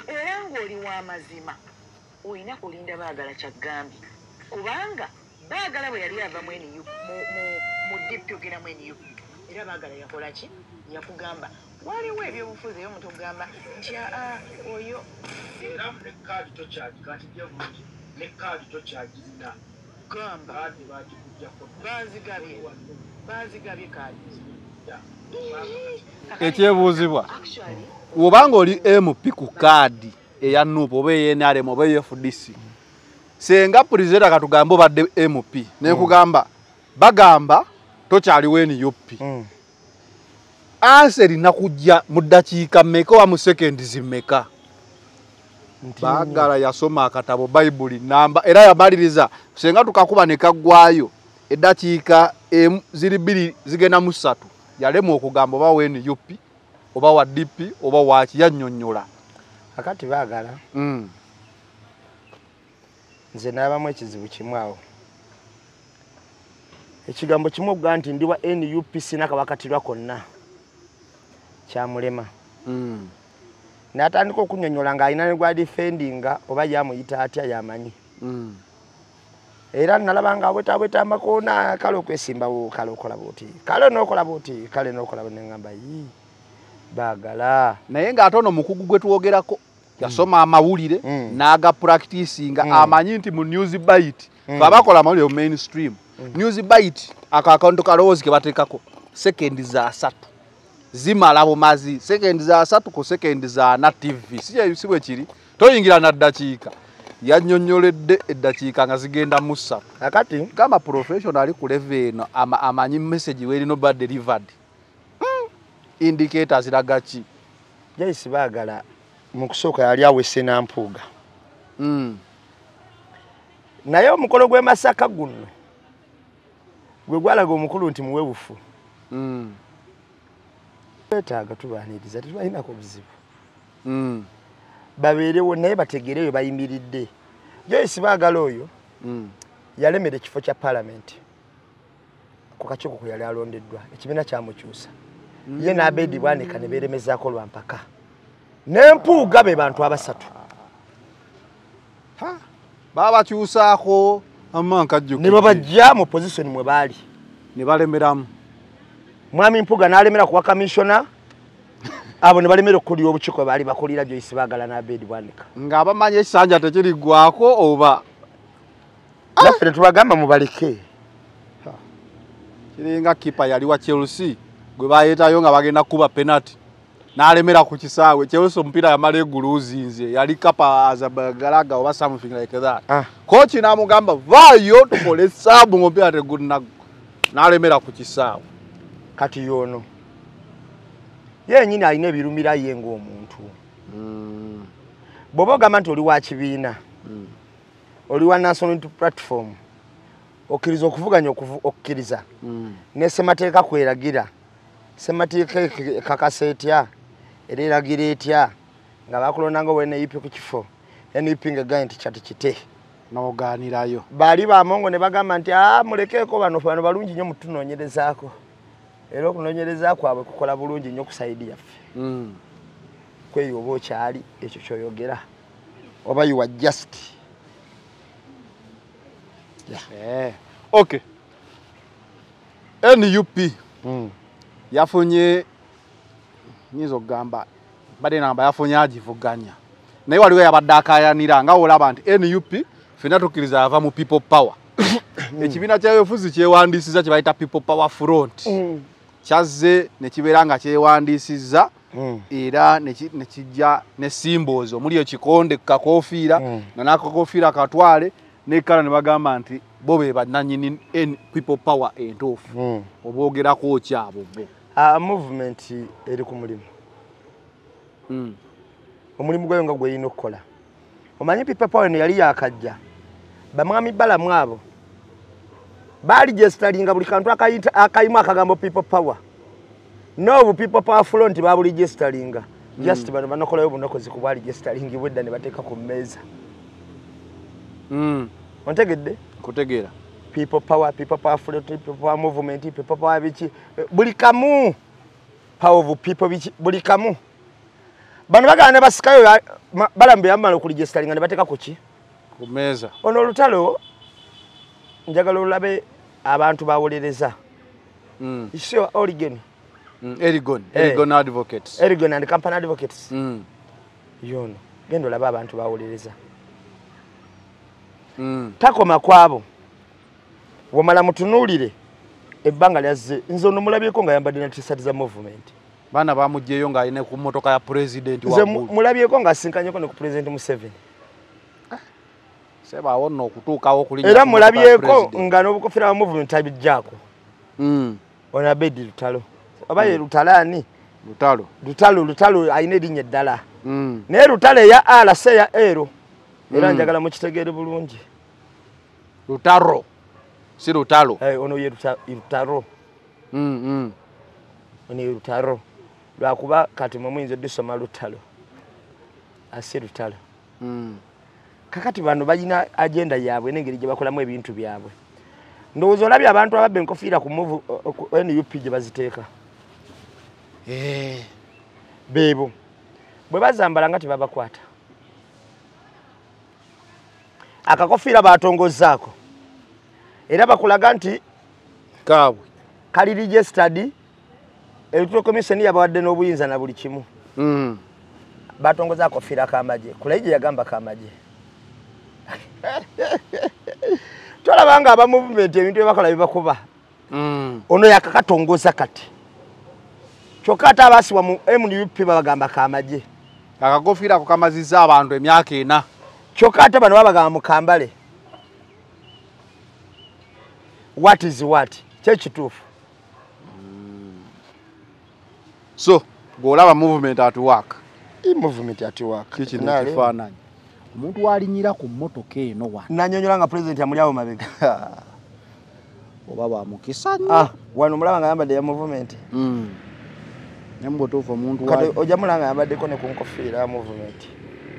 era ng'oli w'amazima olina kulinda baagala Kyagambye kubanga baagala bwe yali ava mu NUP mu DP ogenda mu NUP era baagala yakola ki yakugamba waliwo ebyobufuzi eyo omuntu ogamba nti oyo era ne kaadi tokyagikati bulungi ne kaadi tokyagirina gamba kaadi bagikugjako baazigabye kaadi ekyebuuzibwa obanga oli MP ku kaadi eya NUP oba ENRM oba FDC senga pulizera katugamba obadde MP nekugamba bagamba tokyaliwo NUP anseri nakujja mu ddakiika mmeka wa mu seconds mmeka baagala yasoma akatabo Bible namba era yabaliriza senga tukakuba ne kaggwayo eddakiika ziri bbiri zigenda mu 3 yalemu okugamba oba wa NUP oba wa DP oba waki yannyonnyola akati baagala nze nabamu ekizibu kimu awo ekigambo kimu okuga nti ndi wa NUP sina kabakatirwa konna kyamulema n'atandika okunnyonnyola ng'alina ne gwa defendinga oba yamuyita atya yamanyi era nalaba nga bweta amakoona kale okwesimbawo kale okola bwoti kale n'okola bwoti kale n'okola bwoti neŋŋamba yi baagala naye ng'ate ono mukugu gwe tuwogerako yasoma amawulire n'aga practicinga amanyi nti mu news bite babakola amawulire mu mainstream news bite ako akantu kalowoozi ke bateekako sekendi za 3 zimala bumazi sekendi za 3 ku sekendi za na TV si bwe kiri toyingira na ddakiika yannyonnyoledde eddakiika nga zigenda mu 3 akati kama professional ali ku level eno amanyi message werino bad delivered indicators ziraga ki Joyce baagala mu kusooka yali awese nampuuga naye omukolo gwe Masaka guno gwe gwalaga omukulu nti muwebufu betaaga tubaaniriza tetubalinako buzibu babeerewo naye bategeereyo bayimiridde Joyce baagala oyo yalemera ekifo kya palamenti ku kakiiko kwe yali alondeddwa ekibiina kyamukyusa ye n'Abedi Bwanika ne beeremezaako lwampaka n'empuuga be bantu abasatu babakyusaako amankajjuko ne babajja mu position mwe baali ne balemeramu mwami Mpuuga n'alemera kuwa kamishona abo ne balemera okukulira obukiiko baali bakulira Joyce baagala n'Abedi Bwanika ng'abamanyi ekisanja tekiriggwako oba naffe ne tubagamba mubaleke kiringa kipa yali wa Chelsea gwe bayeetayo nga bagenda kuba penalty n'alemera ku kisaawe Chelsea omupiira yamala eggulu uzinze yali kapa azabagalaga oba something like that coach n'amugamba vaayo tukole essaabu ng'omupiira tegunnaggwa n'alemera ku kisaawe kati yono yennyini alina ebirumira ye ng'omuntu bw'oba ogamba nti oli wa kibiina oli wa National Unity Platform okkiriza okuvuganya okukkiriza ne ssemateeka kweragira ssemateeka ekakasa etya era eragira etya nga bakulondanga obwe NUP ku kifo NUP ng'egaanye nti kyati kite n'ogaanirayo baali bamongo ne bagamba nti mulekeeko bano balungi nnyo mutunoonyerezaako era okunoonyereza kwabwe kukola bulungi nnyo ku sayidi yaffe kweyo oba okyali ekyo kyoyogera oba you are just okay NUP yafunye nyizo okugamba badde namba yafunye agivuganya naye waliwo yabadde akayanira nga olaba nti NUP fena tukkiriza ava mu people power ekibiina kya yofuzi kyewandiisiza kye bayita people power front kyazze ne kibeera nga kyewandiisizza era ne kijja ne symbols omuli ekikonde kakofiira nga n'akakofiira katwale n'ekkala ne bagamba nti bo be bannannyini people power entuufu oboogerako ki abo bo movement eri ku mulimu omulimu gwayo nga gweyina okukola omanyi people power eno yali yakajja bamwami balamu abo baligestalinga buli kantu akayimu akagambo people power no people power front babuligestalinga just bano banokolayo bunokozi ku baligestalingi bwedda ne bateeka ku mmeeza ontegedde kutegeera people power front people power movement people power bichi buli kamu power of people bichi buli kamu bano bagana ne basikayo balambe yamala okuligestalinga ne bateeka ku ki ku mmeeza ono olutalo njagala olabe abantu bawolereza sure Erigon advocates Erigon and company advocates yono gendo olaba abantu bawolereza takoma kwabo wamala mutunulire ebbanga lyazze nze ono mulabyeko nga yambadde na t-shirt za movement bana bamugyeyo nga ayina ku motoka ya president wa mulabyeko nga asinkanyeko ne ku president Museveni seba wonno okutuukawo kulinya era mulabyeko nga n'obukofira wa movement abijjaako ona bedi lutalo oba ye lutalani lutalo ayina erinnya eddala naye lutalo eya RC ya ero era njagala mukitegeere bulungi lutaro si lutalo ono ye lutaro ono ye lutaro lwakuba kati mumuyinza oddisoma lutalo asi lutalo kakati bano balina agenda yaabwe n'engeri gye bakolamu ebintu byabwe ndowooza olabye abantu ababba enkofiira ku NUP gye baziteeka beebo bwe bazambala nga tebabakwata akakofiira batongozaako era bakulaga nti kaabwe kali registered electoral commission yabawadde n'obuyinza na buli kimu batongoza akofiira k'amagye kulaije yagamba k'amagye tolabanga aba movement ebintu ebakola bibakuba ono yakakatongoza kati kyokka ate abaasibwa mu MUP babagamba k'amagye akakofiira ako kamazizza abantu emyaka 4 kyokka ate bano babagamba mukambale what is what kyekituufu so golaba movement at work movement at work kichino kifaananyi omuntu walinyira ku mmotoka eno wa nanyonyola nga president amulyawo mabega oba bamukisanya wano mulaba nga yambadde ya movement nembotofu omuntu ojja mulanga yambaddeko ne ku nkofiira ya movement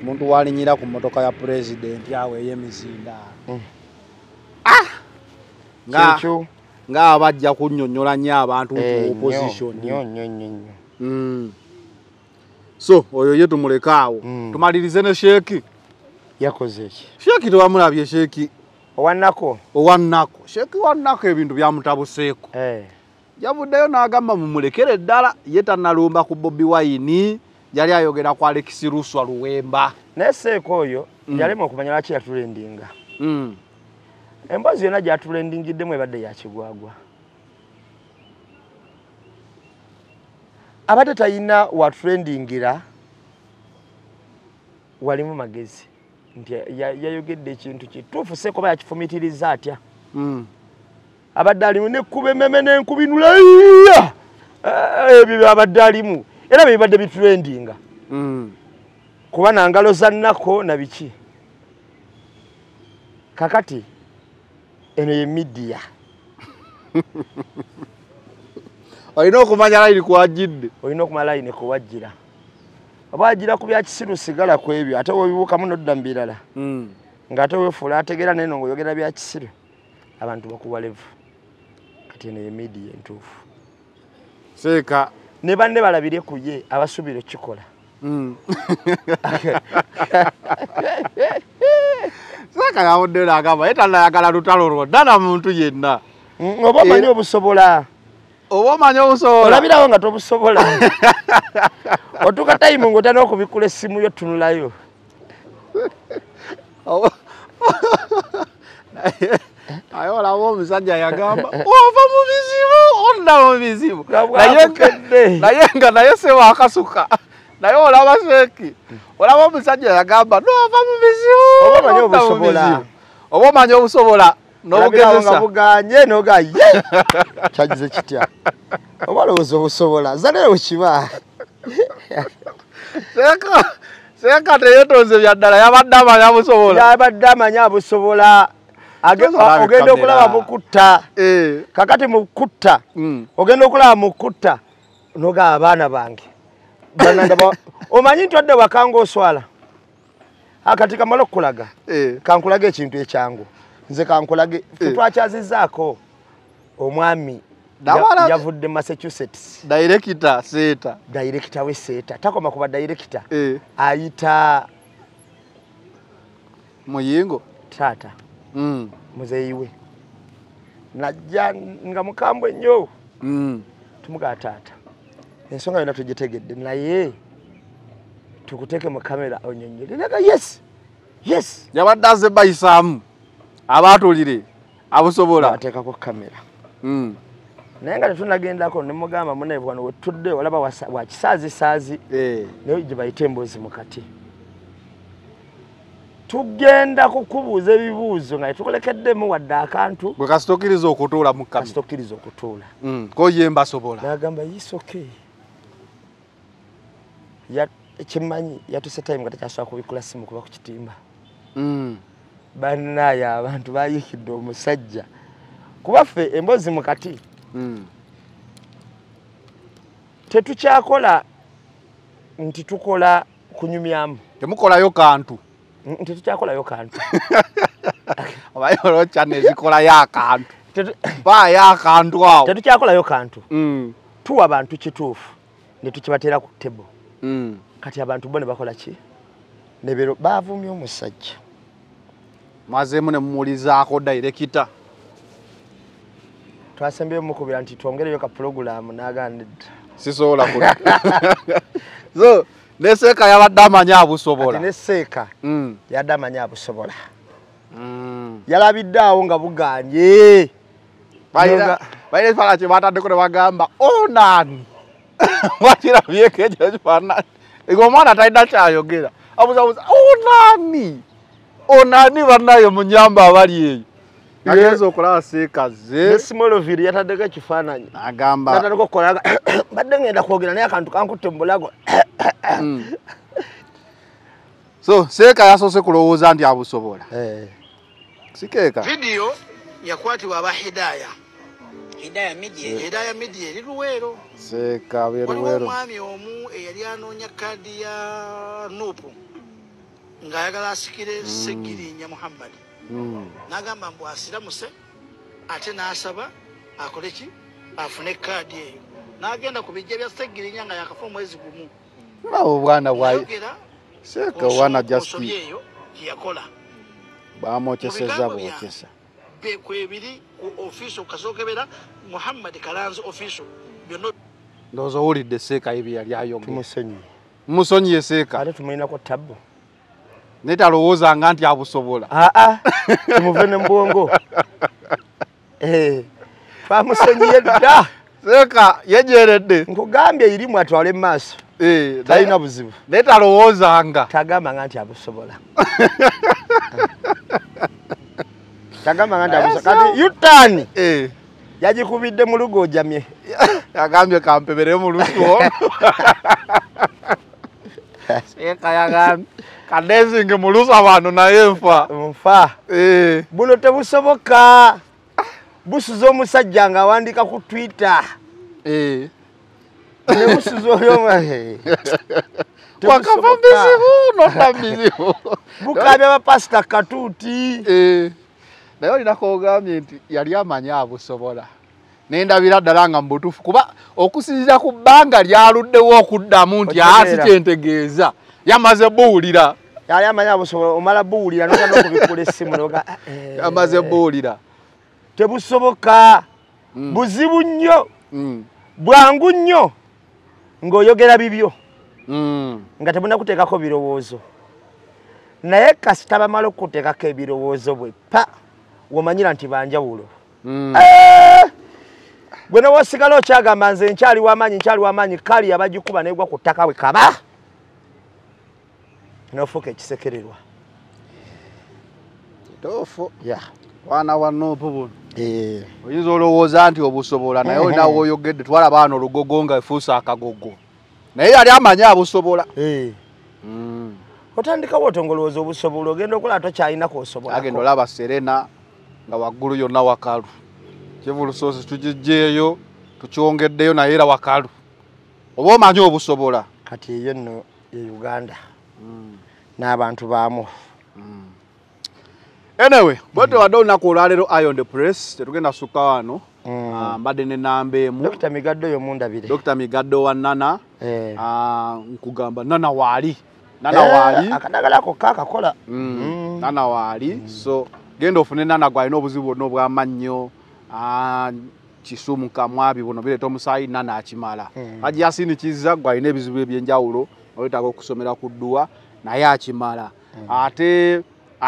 omuntu walinyira ku mmotoka ya president awo ey'emizinda nga abajja kunnyonnyola nnyo abantu ku opposition so oyo ye tumuleka awo tumalirize ne sheeki yakoze ki sheeki tewamulabye sheeki owannako sheeki wannako ebintu byamutabuseeko yavuddeyo n'agamba mumulekere ddala ye tannalumba ku Bobi Wine yali ayogera ku Alex Luswa Luwemba naye seeko oyo yalema okumanya lwaki yatulendinga emboozi yonna gyatulendingiddemu ebadde yakigwagwa abadde talina watulendingira walimu magezi nti yayogedde ekintu kituufu seeko ba yakifumitiriza atya abadde alimu nekkuba emmeme n'enkubinula ebyo byabadde alimu era bibadde bitulendinga kuba nangalo za nnako na biki kakati eno ye media olina okumanya layini kuwajjidde olina okumanya layini kuwajjira oba wajjira ku byakisiru sigala ku ebyo ate wobibuukamu nodda mu birala ng'ate weefuula ategeera naye ng'oyogera byakisiru abantu bakuwa levu kati eno ye media entuufu seeka ne banne balabire ku ye abasuubira okukikola seeka yawuddeyo n'agamba ye tannayagala lutalo lwonna na muntu yenna oba omanyi obusobola olabirawo nga tobusobola otuuka tayimu ng'otana okubikula essimu yo tunulayo naye olaba omusajja yagamba ova mu bizibu onda mu bizibu Bwabukedde. naye nga naye sebo akasuka naye olaba Sheikh olaba omusajja yagamba nova mu bizibu Oba manyo obusobola. oba manyo obusobola n'obugezesa buganye nogaye kyagize kitya oba lowooza obusobola zaleewo kiba Sheikh teyetonze byaddala yabadde amanya busobola ogenda okulaba mukutta kakati mukutta ogenda okulaba mukutta noga abaana bange omanyi nti odde wakanga oswala akati kamala okukulaga kankulaga ekintu ekyangu nze kankulage twakyazizaako omwami yavudde Massachusetts director we Seeta takoma kuba director ayita Muyingo taata muzeeyiwe najja nga mukambwe nnyo tumugaa taata ensonga yonna tugitegedde naye tukuteeke mu kamera onyonyole naga yes yabadde aze bayisaamu abaatulire abusobola ateekako kamera naye nga tetunagendako ne mugamba muneevu wano wetudde olaba wa kisaazisaazi naye gye bayita emboozi mu kati tugenda kukubuuza ebibuuzo nga tukolekeddemu wadde akantu bwe kasitokiriza okutuula mu kamera kasitokiriza okutuula koyemba sobola nagamba yisoke ekimmanyi yatuse time nga tekyasobola kubikula simu kuba ku kitimba bannaye abantu bayiikidde omusajja kuba ffe emboozi mu kati tetukyakola nti tukola kunyumyamu temukolayo kantu tetukyakolayo kantu obayolo cyane ezikolayo akantu bayo akantu awo tetukyakolayo kantu tuwa abantu kituufu ne tukibateera ku tebo kati abantu bo ne bakola ki nebero baavumye omusajja mazeemu ne mumulizaako director twasembeyo mukubira nti twongereyo ka program n'agandidde sisobola so ne Seeka yabadde amanya abusobola ne Seeka yabadde amanya abusobola yalabidde awo nga buganye bayire fala kye bataddeko ne bagamba onani wakirabyeko ekyo kifaananyi ego omwana talina kyayogera abuzabuza onani bannayo munyamba abali eyo agenza okulaba Seeka ze Simoloviri yataddeko ekifaananyi agamba natandika okukola badde ngenda kwogera naye akantu kankutte mu bulago so Seeka yasoose kulowooza nti abusobola sikeeka video yakwatibwa aba Hidaya media eri Luweero Seeka waliwo omwami omu eyali anoonya kaadi ya Nuupu ng'ayagala asikire Segirinya Muhammad n'agamba mbu asiramuse ate n'asaba akole ki afune kaadi eyo n'agenda ku bijja bya Segirinya nga yakafa omwezi gumu obwana bwayo Seeka wana justi eyo yakola bamwokyeseza bwokyesa kwebiri ku official kasokebera Muhammad Kalanzo official byonna ndowooza owulidde Seeka ebyo yali ayogera musonyiye Seeka ate tumulinako tabbu naye talowoozanga nti abusobola tumuve ne mbwongo twamusonyiye dda Seeka yejeeredde nkugambye irimu atwale mu maaso talina buzibu naye talowoozanga tagambanga nti abusobola tagambanga nti abusobola kati yutani yagikubidde mu lugo ojamye yagambye kampebere mu lusu ono Seeka yagambye kadezinge mu lusu abantu naye nfa buno tebusoboka busuza omusajja nga awandika ku Twitter ne busuza oyo wakava bizibu nota bizibu bukabya bapasita katuuti naye olinako ogambye nti yali amanya abusobola nendabira ddala nga mbutuufu kuba okusinziira ku bbanga lyaluddewo okuddamu nti asi kyentegeeza yamaze buwulira yali amanya abusobola omala buwulira nokubikula essimu noga yamaze buwulira tebusoboka buzibu nnyo bwangu nnyo ng'oyogera bibyo nga tebunakuteekako birowoozo naye kasita bamala okuteekako ebirowoozo bwe pa womanyira nti banjawulo Gwe newosigala okyagamba nze nkyali w'amaanyi kali abagikuba negwa ku ttaka bwe kaba nofuuka ekisekererwa tofu ya wana wanopo buno oyinza olowooza nti obusobola naye olina woyogedde twala baana olugogo nga efuusa akagogo naye yali amanyi abusobola otandikawo otongolowooza obusobola ogenda okola tokyalinaku osobola agenda olaba Serena nga waggulu yonna wakalu Kivulusoozi tugiggyeeyo tukyongeddeyo naye era wakalu oba omanyi obusobola kati eyo nno ye Uganda n'abantu baamu anyway bwete wadde olunaku olwaleero Iron the Press tetugenda sukka wano mbadde ne namba emu Dr. Migaddo yo mundabire Dr. Migaddo wa Nana nkugamba Nana waali akadagala ako kakakola Nana waali so genda ofune Nana gwalina obuzibu bwonna obwamannyo Kisumu kamwabi buno bireeta omusaayi Nana akimala ajasinikiza gwalina ebizibu ebyenjawulo olwetaaga okusomera ku dduwa naye akimala ate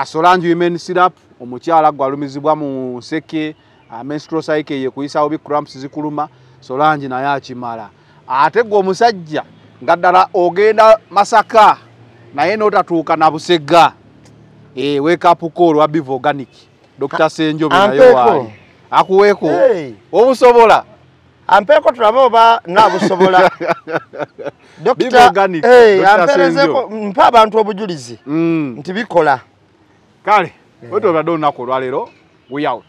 Solange women syrup omukyala gwalumizibwa mu nseke menstrual cycle ye kuyisawo bi cramps zikuluma Solange naye akimala ate gwe omusajja nga ddala ogenda Masaka naye n'otatuuka na Busega wake up call wa Biva Organic Dr. Senjobe naye waali akuweeko obusobola ampeeko tulabe oba naabusobola Biva Organic ampeerezeko mpa abantu obujulizi nti bikola kale wetobadde olunaku olwaleero we out